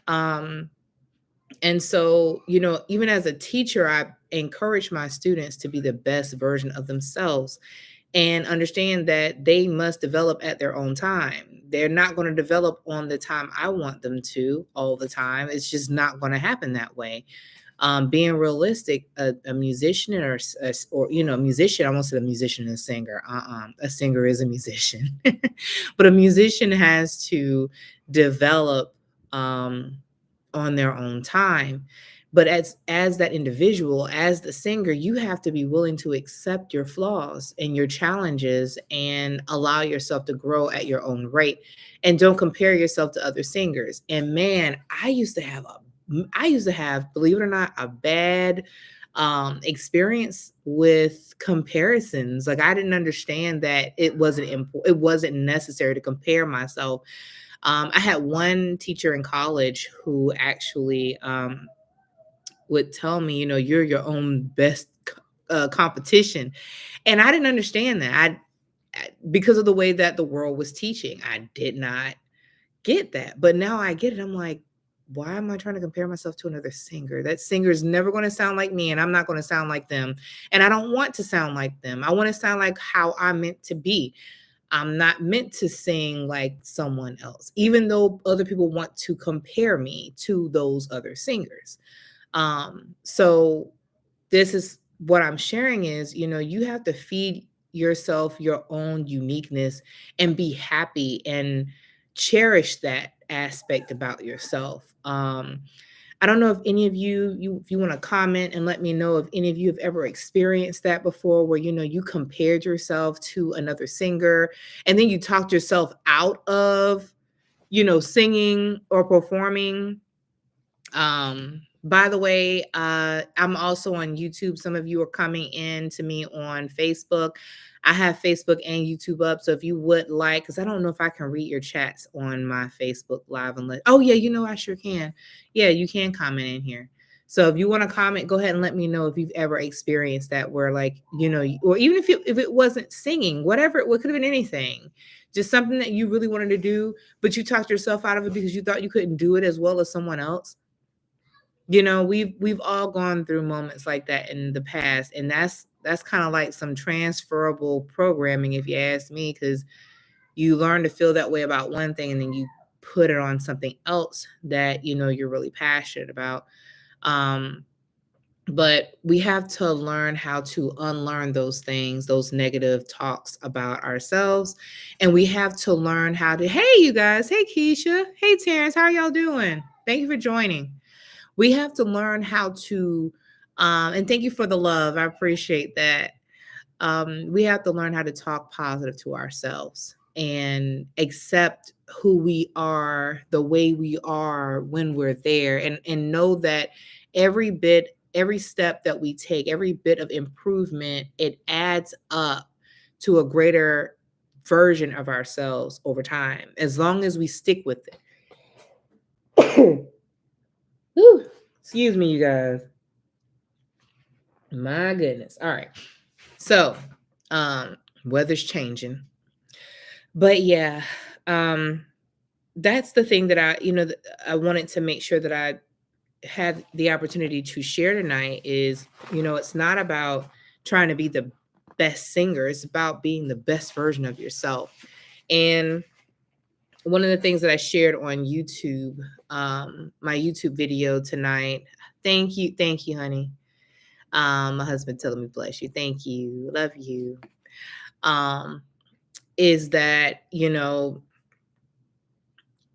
Speaker 1: Um, and so, even as a teacher, I encourage my students to be the best version of themselves and understand that they must develop at their own time. They're not going to develop on the time I want them to all the time. It's just not going to happen that way. Being realistic, a musician or a musician, I almost said a musician and a singer. A singer is a musician, but a musician has to develop on their own time. But as that individual, as the singer, you have to be willing to accept your flaws and your challenges and allow yourself to grow at your own rate, and don't compare yourself to other singers. And man, I used to have, believe it or not, a bad experience with comparisons. Like I didn't understand that it wasn't necessary to compare myself. I had one teacher in college who actually would tell me, you're your own best competition. And I didn't understand that. Because of the way that the world was teaching, I did not get that. But now I get it. I'm like, why am I trying to compare myself to another singer? That singer is never going to sound like me, and I'm not going to sound like them. And I don't want to sound like them. I want to sound like how I'm meant to be. I'm not meant to sing like someone else, even though other people want to compare me to those other singers. So this is what I'm sharing is, you have to feed yourself your own uniqueness and be happy and cherish that aspect about yourself. I don't know if any of if you want to comment and let me know if any of you have ever experienced that before, where you compared yourself to another singer and then you talked yourself out of, singing or performing. By the way, I'm also on YouTube. Some of you are coming in to me on Facebook. I have Facebook and YouTube up. So if you would like, because I don't know if I can read your chats on my Facebook Live, unless, oh yeah, I sure can. Yeah, you can comment in here. So if you want to comment, go ahead and let me know if you've ever experienced that where like, or even if it wasn't singing, whatever, it could have been anything. Just something that you really wanted to do, but you talked yourself out of it because you thought you couldn't do it as well as someone else. We've all gone through moments like that in the past, and that's kind of like some transferable programming, if you ask me, because you learn to feel that way about one thing and then you put it on something else that you're really passionate about. um but we have to learn how to unlearn those things, those negative talks about ourselves. And we have to learn how to, hey, you guys, hey, Keisha, hey, Terrence, how are y'all doing? Thank you for joining. We have to learn how to, and thank you for the love. I appreciate that. We have to learn how to talk positive to ourselves and accept who we are, the way we are when we're there, and know that every step that we take, every bit of improvement, it adds up to a greater version of ourselves over time, as long as we stick with it. Whew. Excuse me, you guys. My goodness. All right. So, weather's changing. But yeah, that's the thing that I wanted to make sure that I had the opportunity to share tonight is, it's not about trying to be the best singer. It's about being the best version of yourself. And one of the things that I shared on YouTube, my YouTube video tonight, thank you, honey. My husband telling me bless you. Thank you. Love you. Is that,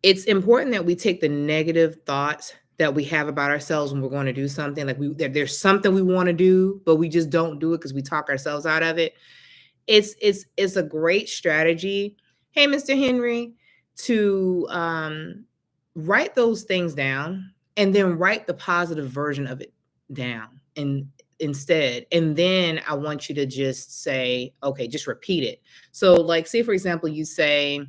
Speaker 1: it's important that we take the negative thoughts that we have about ourselves when we're going to do something. Like there's something we want to do, but we just don't do it because we talk ourselves out of it. It's a great strategy. Hey, Mr. Henry, to write those things down and then write the positive version of it down and instead. And then I want you to just say, okay, just repeat it. So like, say, for example, you say,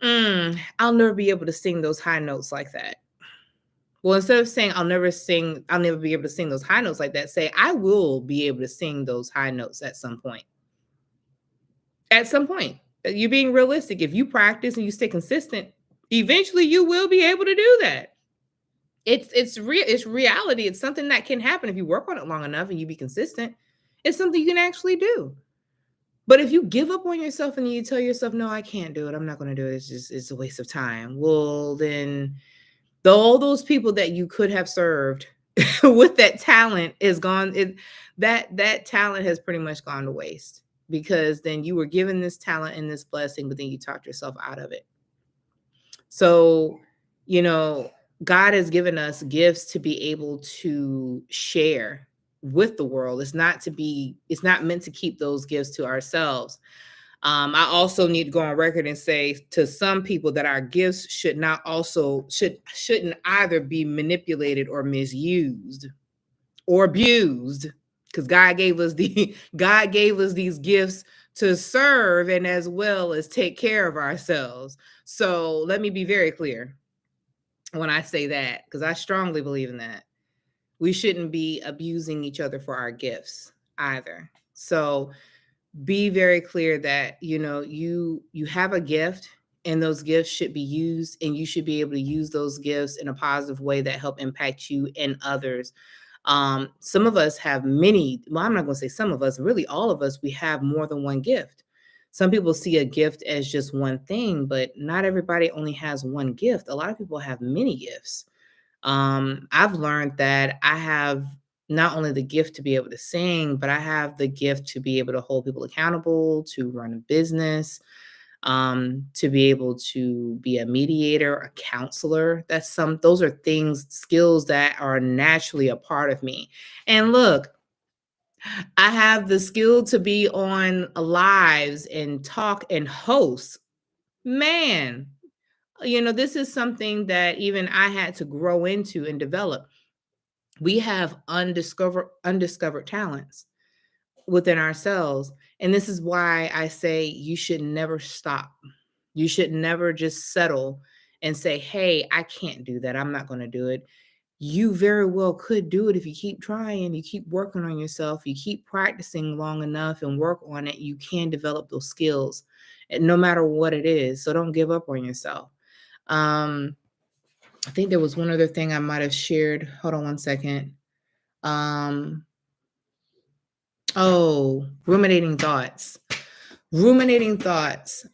Speaker 1: I'll never be able to sing those high notes like that. Well, instead of saying I'll never be able to sing those high notes like that, say I will be able to sing those high notes at some point. At some point. You're being realistic. If you practice and you stay consistent, eventually you will be able to do that. It's real, it's reality. It's something that can happen if you work on it long enough and you be consistent. It's something you can actually do. But if you give up on yourself and you tell yourself, no, I can't do it, I'm not going to do it, it's a waste of time. Well, then all those people that you could have served with that talent is gone. That talent has pretty much gone to waste, because then you were given this talent and this blessing, but then you talked yourself out of it. So, God has given us gifts to be able to share with the world. It's not meant to keep those gifts to ourselves. I also need to go on record and say to some people that our gifts shouldn't either be manipulated or misused or abused, because God gave us these gifts to serve and as well as take care of ourselves. So let me be very clear when I say that, because I strongly believe in that. We shouldn't be abusing each other for our gifts either. So be very clear that you have a gift, and those gifts should be used, and you should be able to use those gifts in a positive way that help impact you and others. Some of us have many, well, I'm not going to say some of us, really all of us, we have more than one gift. Some people see a gift as just one thing, but not everybody only has one gift. A lot of people have many gifts. I've learned that I have not only the gift to be able to sing, but I have the gift to be able to hold people accountable, to run a business, to be able to be a mediator, a counselor. Those are things, skills that are naturally a part of me. And look, I have the skill to be on lives and talk and host. Man, this is something that even I had to grow into and develop. We have undiscovered talents within ourselves. And this is why I say you should never stop. You should never just settle and say, hey, I can't do that, I'm not going to do it. You very well could do it if you keep trying, you keep working on yourself, you keep practicing long enough and work on it, you can develop those skills, and no matter what it is. So don't give up on yourself. Um, I think there was one other thing I might have shared. Hold on one second. Um, oh, ruminating thoughts. Ruminating thoughts.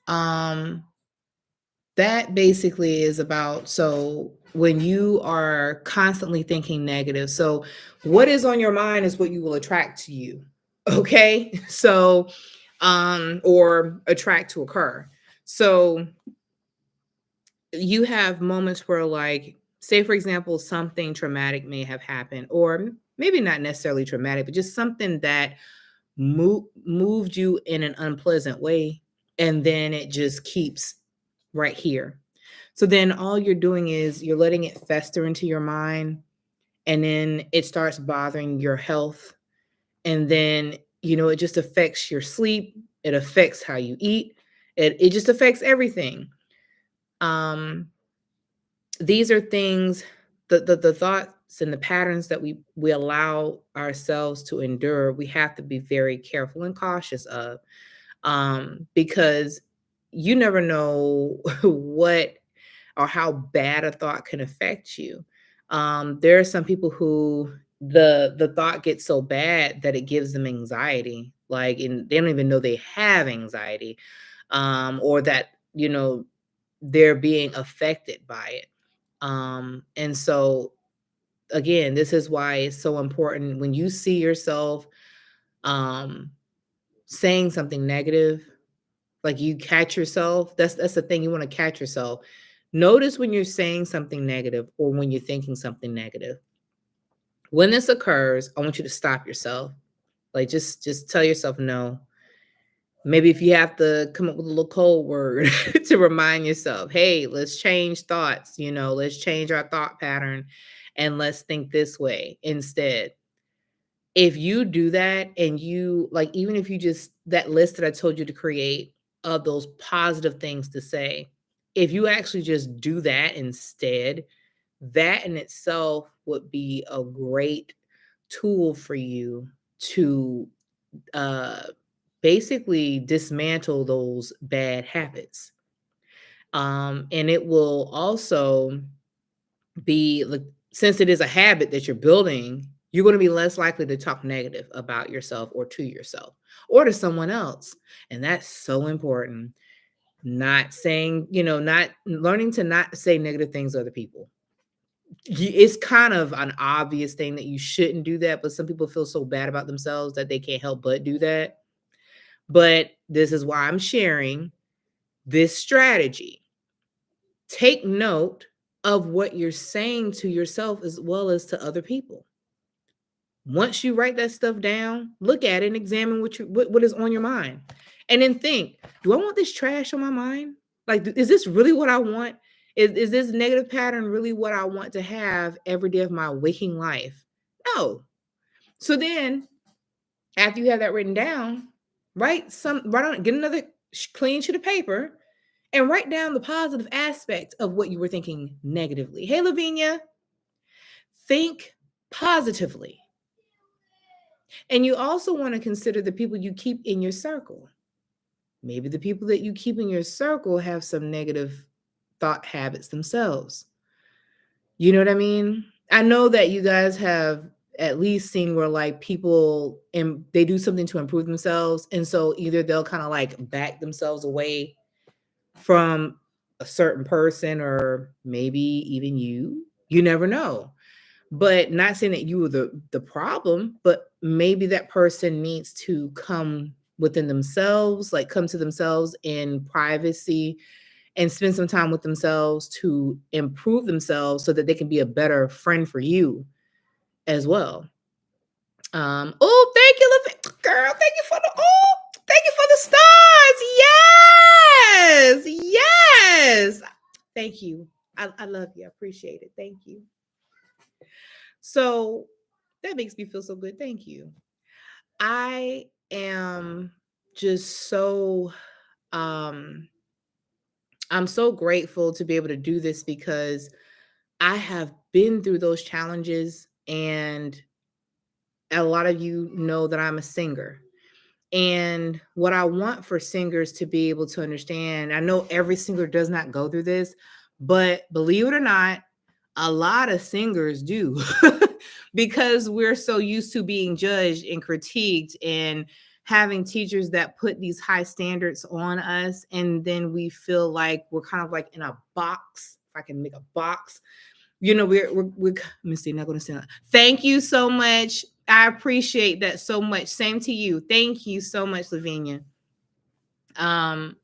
Speaker 1: That basically is about, so when you are constantly thinking negative, so what is on your mind is what you will attract to you. Okay? So or attract to occur. So you have moments where, like, say for example, something traumatic may have happened, or maybe not necessarily traumatic, but just something that moved you in an unpleasant way, and then it just keeps right here. So then all you're doing is you're letting it fester into your mind, and then it starts bothering your health, and then it just affects your sleep, it affects how you eat, it just affects everything. um these are things, the thoughts and the patterns that we allow ourselves to endure, we have to be very careful and cautious of, because you never know what or how bad a thought can affect you. There are some people who the thought gets so bad that it gives them anxiety, like, and they don't even know they have anxiety, or that they're being affected by it. And so again, this is why it's so important when you see yourself um saying something negative, like you catch yourself. That's the thing, you want to catch yourself. Notice when you're saying something negative or when you're thinking something negative. When this occurs, I want you to stop yourself. Like, just tell yourself no. Maybe if you have to come up with a little code word to remind yourself, hey, let's change thoughts, let's change our thought pattern and let's think this way instead. If you do that, and you, like, even if you just, that list that I told you to create of those positive things to say, if you actually just do that instead, that in itself would be a great tool for you to uh basically dismantle those bad habits. And it will also be like, since it is a habit that you're building, you're going to be less likely to talk negative about yourself or to yourself or to someone else. And that's so important. Not saying, not learning to not say negative things to other people. It's kind of an obvious thing that you shouldn't do that, but some people feel so bad about themselves that they can't help but do that. But this is why I'm sharing this strategy. Take note of what you're saying to yourself as well as to other people. Once you write that stuff down, look at it and examine what is on your mind. And then think, do I want this trash on my mind? Like, is this really what I want? Is this negative pattern really what I want to have every day of my waking life? No. So then, after you have that written down, write on, get another clean sheet of paper and write down the positive aspect of what you were thinking negatively. Hey, Lavinia, think positively. And you also want to consider the people you keep in your circle. Maybe the people that you keep in your circle have some negative thought habits themselves. You know what I mean? I know that you guys have at least seen where, like, people and they do something to improve themselves, and so either they'll kind of like back themselves away from a certain person, or maybe even you. You never know. But not saying that you were the problem, but maybe that person needs to come within themselves, like come to themselves in privacy and spend some time with themselves to improve themselves so that they can be a better friend for you as well. Oh, thank you, girl. Thank you for thank you for the stars. Yes, yes. Thank you. I love you. I appreciate it. Thank you. So that makes me feel so good. Thank you. I am just so um I'm so grateful to be able to do this because I have been through those challenges, and a lot of you know that I'm a singer. And what I want for singers to be able to understand, I know every singer does not go through this, but believe it or not, a lot of singers do because we're so used to being judged and critiqued and having teachers that put these high standards on us. And then we feel like we're kind of like in a box, if I can make a box. We're let me see, not gonna say that. Thank you so much. I appreciate that so much. Same to you. Thank you so much, Lavinia. Um,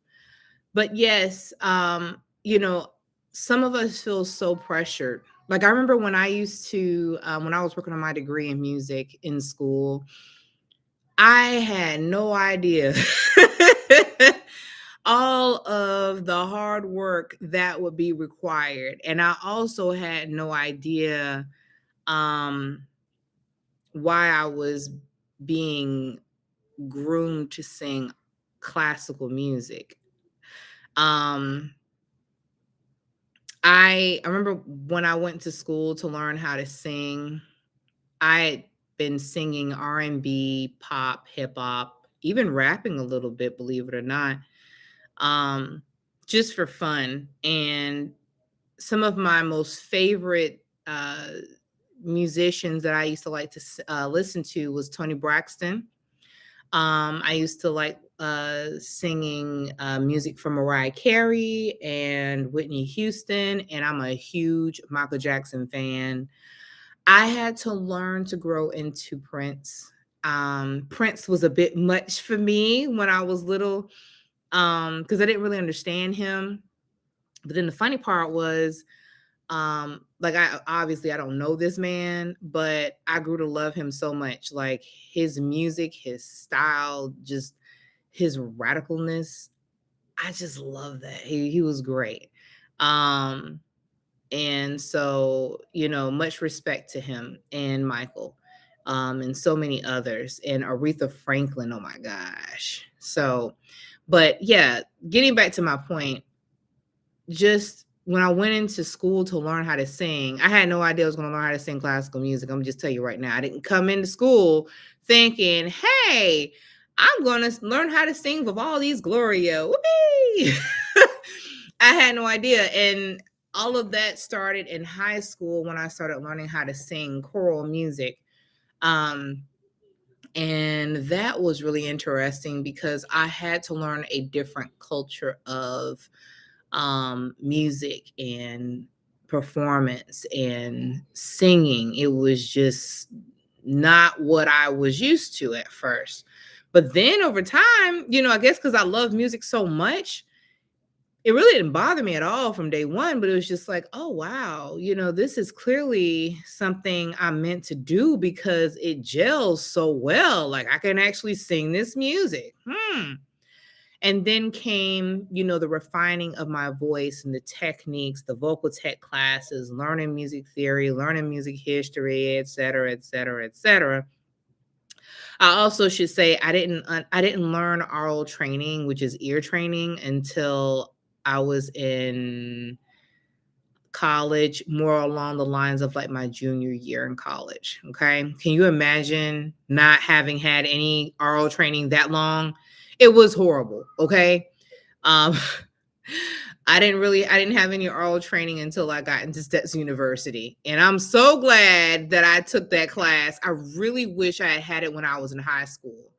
Speaker 1: but yes, some of us feel so pressured. Like I remember when I used to, when I was working on my degree in music in school, I had no idea all of the hard work that would be required. And I also had no idea um why I was being groomed to sing classical music. Um I remember when I went to school to learn how to sing, I had been singing R&B, pop, hip hop, even rapping a little bit, believe it or not. Um just for fun. And some of my most favorite musicians that I used to like to listen to was Tony Braxton. I used to like singing music from Mariah Carey and Whitney Houston, and I'm a huge Michael Jackson fan. I had to learn to grow into Prince. Prince was a bit much for me when I was little because I didn't really understand him. But then the funny part was, like I don't know this man, but I grew to love him so much. Like his music, his style, just his radicalness. I just love that. He was great. Um and so, much respect to him and Michael. And so many others, and Aretha Franklin, oh my gosh. So, but yeah, getting back to my point, just when I went into school to learn how to sing, I had no idea I was going to learn how to sing classical music. I'm just tell you right now, I didn't come into school thinking, "Hey, I'm going to learn how to sing with all these Gloria." Whoopee! I had no idea, and all of that started in high school when I started learning how to sing choral music. Um, and that was really interesting because I had to learn a different culture of music and performance and singing. It was just not what I was used to at first. But then over time, I guess because I love music so much, it really didn't bother me at all from day one. But it was just like, oh, wow, this is clearly something I'm meant to do because it gels so well. Like I can actually sing this music. And then came, the refining of my voice and the techniques, the vocal tech classes, learning music theory, learning music history, et cetera, et cetera, et cetera. I also should say I didn't learn oral training, which is ear training, until I was in college, more along the lines of like my junior year in college. Okay. Can you imagine not having had any oral training that long? It was horrible. Okay. Um, I didn't have any oral training until I got into Stetson University. And I'm so glad that I took that class. I really wish I had had it when I was in high school.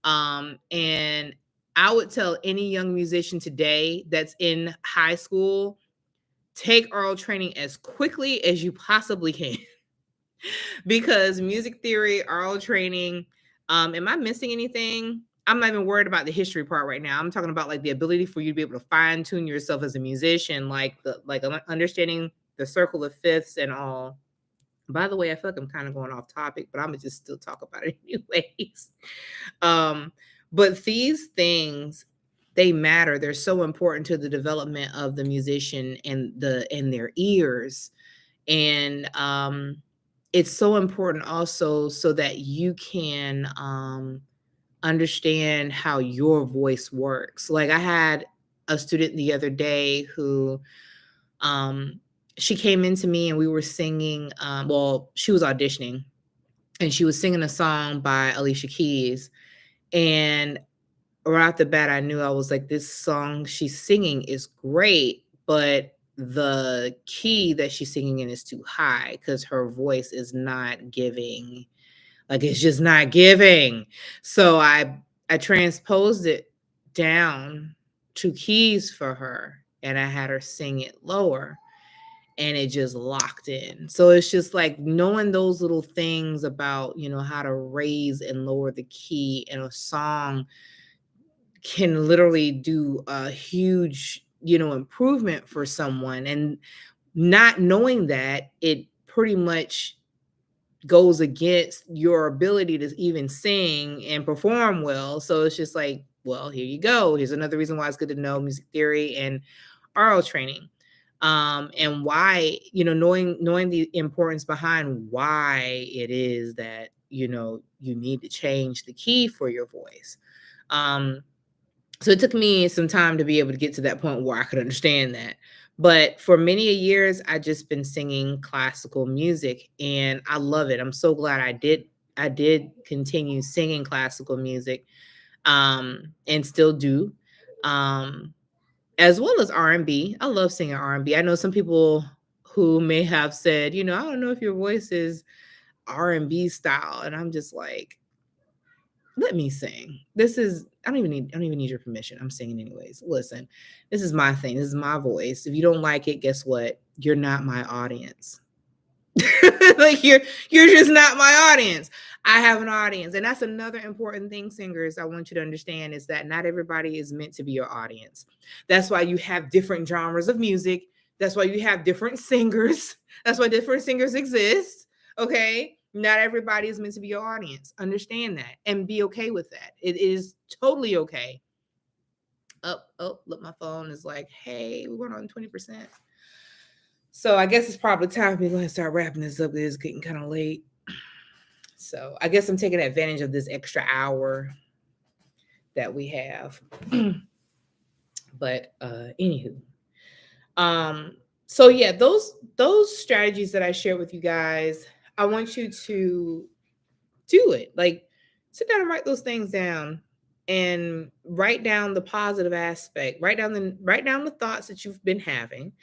Speaker 1: And I would tell any young musician today that's in high school, take oral training as quickly as you possibly can. Because music theory, oral training, am I missing anything? I'm not even worried about the history part right now. I'm talking about like the ability for you to be able to fine tune yourself as a musician, understanding the circle of fifths and all. By the way, I feel like I'm kind of going off topic, but I'm gonna just still talk about it anyways. Um, but these things, they matter. They're so important to the development of the musician and their ears. And it's so important also so that you can understand how your voice works. Like I had a student the other day who um she came into me and we were singing, well, she was auditioning and she was singing a song by Alicia Keys. And right off the bat, I knew, I was like, this song she's singing is great, but the key that she's singing in is too high because her voice is not giving. Like, it's just not giving. So I transposed it down 2 keys for her and I had her sing it lower and it just locked in. So it's just like knowing those little things about, how to raise and lower the key in a song can literally do a huge, improvement for someone. And not knowing that, it pretty much goes against your ability to even sing and perform well. So it's just like, well, here you go. Here's another reason why it's good to know music theory and oral training. And why, knowing the importance behind why it is that, you need to change the key for your voice. So it took me some time to be able to get to that point where I could understand that. But for many years, I just been singing classical music and I love it. I'm so glad I did continue singing classical music, and still do. Um, as well as R&B. I love singing R&B. I know some people who may have said, I don't know if your voice is R&B style. And I'm just like, let me sing. I don't even need your permission. I'm singing anyways. Listen, this is my thing. This is my voice. If you don't like it, guess what? You're not my audience. Like, you're just not my audience. I have an audience. And that's another important thing, singers, I want you to understand, is that not everybody is meant to be your audience. That's why you have different genres of music. That's why you have different singers. That's why different singers exist. Okay. Not everybody is meant to be your audience. Understand that and be okay with that. It is totally okay. Look, my phone is like, hey, we went on 20%. So I guess it's probably time for me to go ahead and start wrapping this up. It's getting kind of late. So I guess I'm taking advantage of this extra hour that we have. But anywho. So yeah, those strategies that I shared with you guys, I want you to do it. Like, sit down and write those things down and write down the positive aspect. Write down the thoughts that you've been having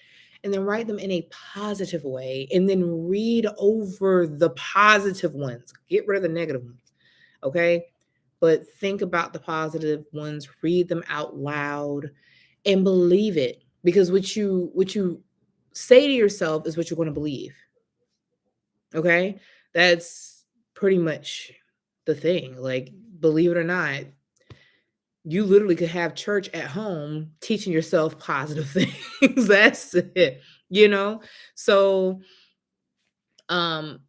Speaker 1: and then write them in a positive way and then read over the positive ones. Get rid of the negative ones. Okay? But think about the positive ones, read them out loud and believe it, because what you say to yourself is what you're going to believe. Okay? That's pretty much the thing. Like, believe it or not, you literally could have church at home teaching yourself positive things. That's it, you know? So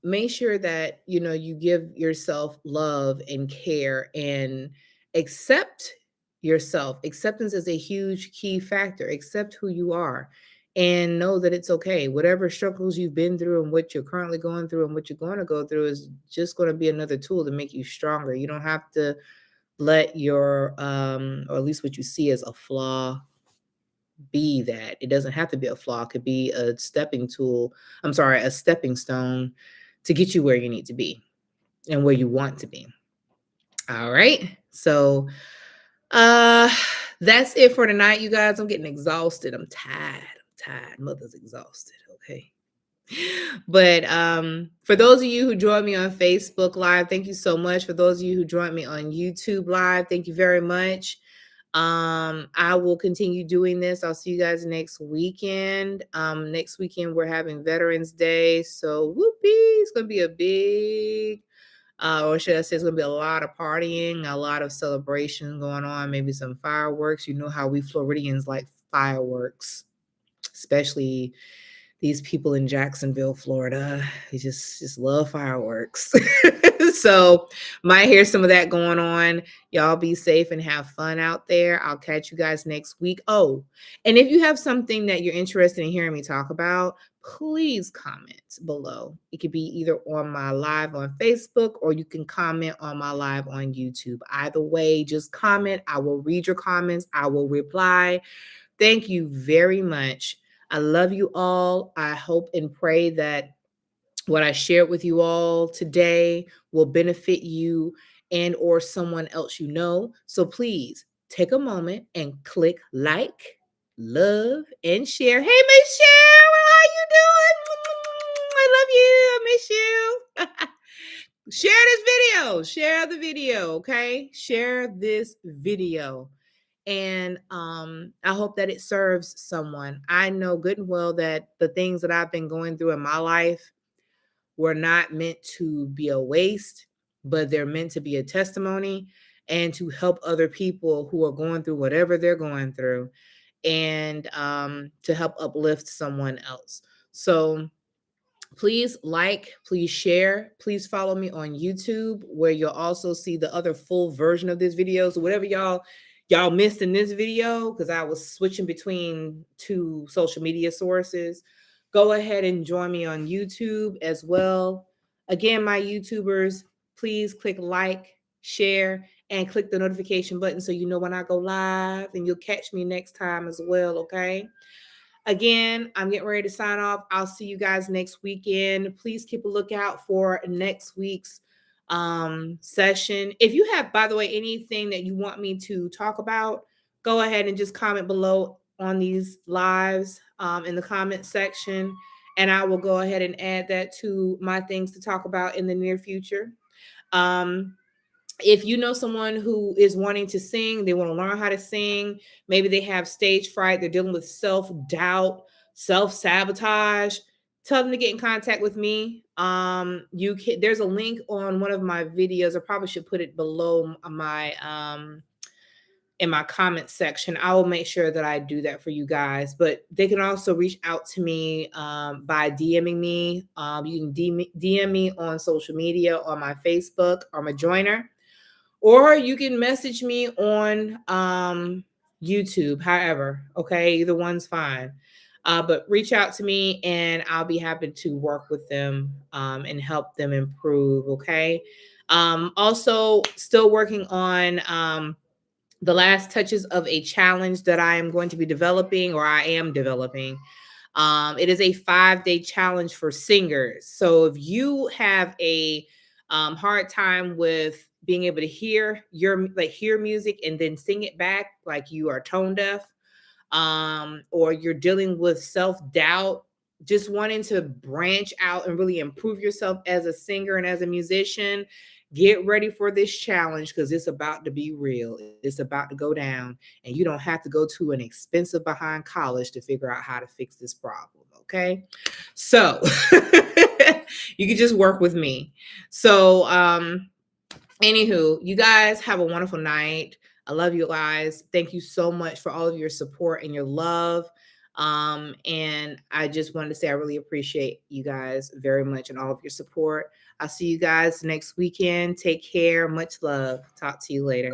Speaker 1: make sure that you give yourself love and care and accept yourself. Acceptance is a huge key factor. Accept who you are and know that it's okay. Whatever struggles you've been through and what you're currently going through and what you're going to go through is just going to be another tool to make you stronger. You don't have to let your or at least what you see as a flaw be that. It doesn't have to be a flaw. It could be a stepping tool. I'm sorry, a stepping stone to get you where you need to be and where you want to be. All right. So uh that's it for tonight, you guys. I'm getting exhausted. I'm tired. Mother's exhausted. Okay. But for those of you who joined me on Facebook Live, thank you so much. For those of you who joined me on YouTube Live, thank you very much. I will continue doing this. I'll see you guys next weekend. Next weekend we're having Veterans Day, so whoopee, it's gonna be a big or should I say, it's gonna be a lot of partying, a lot of celebration going on, maybe some fireworks. You know how we Floridians like fireworks, especially these people in Jacksonville, Florida. They just love fireworks. So might hear some of that going on. Y'all be safe and have fun out there. I'll catch you guys next week. Oh, and if you have something that you're interested in hearing me talk about, please comment below. It could be either on my live on Facebook or you can comment on my live on YouTube. Either way, just comment. I will read your comments. I will reply. Thank you very much. I love you all. I hope and pray that what I shared with you all today will benefit you and or someone else you know. So please take a moment and click like, love, and share. Hey, Miss Cheryl, how you doing? I love you. I miss you. Share this video. Share the video, okay? Share this video. And I hope that it serves someone. I know good and well that the things that I've been going through in my life were not meant to be a waste, but they're meant to be a testimony and to help other people who are going through whatever they're going through, and to help uplift someone else. So please like, please share, please follow me on YouTube, where you'll also see the other full version of this video. So whatever y'all missed in this video, because I was switching between two social media sources, go ahead and join me on YouTube as well. Again, my YouTubers, please click like, share, and click the notification button so you know when I go live, and you'll catch me next time as well, okay? Again, I'm getting ready to sign off. I'll see you guys next weekend. Please keep a lookout for next week's session. If you have, by the way, anything that you want me to talk about, go ahead and just comment below on these lives in the comment section, and I will go ahead and add that to my things to talk about in the near future. If you know someone who is wanting to sing, they want to learn how to sing, maybe they have stage fright, they're dealing with self-doubt, self-sabotage, tell them to get in contact with me. There's a link on one of my videos. I probably should put it below my in my comment section. I will make sure that I do that for you guys. But they can also reach out to me by DMing me. You can DM me on social media, on my Facebook, or my joiner. Or you can message me on YouTube, however, okay? Either one's fine. But reach out to me and I'll be happy to work with them and help them improve, okay? Also, still working on the last touches of a challenge that I am going to be developing, or I am developing. It is a 5-day challenge for singers. So if you have a hard time with being able to hear music and then sing it back, like you are tone deaf, or you're dealing with self-doubt, just wanting to branch out and really improve yourself as a singer and as a musician, get ready for this challenge, because it's about to be real. It's about to go down, and you don't have to go to an expensive behind college to figure out how to fix this problem, okay? So you can just work with me. So anywho, you guys have a wonderful night. I love you guys. Thank you so much for all of your support and your love. And I just wanted to say I really appreciate you guys very much and all of your support. I'll see you guys next weekend. Take care. Much love. Talk to you later.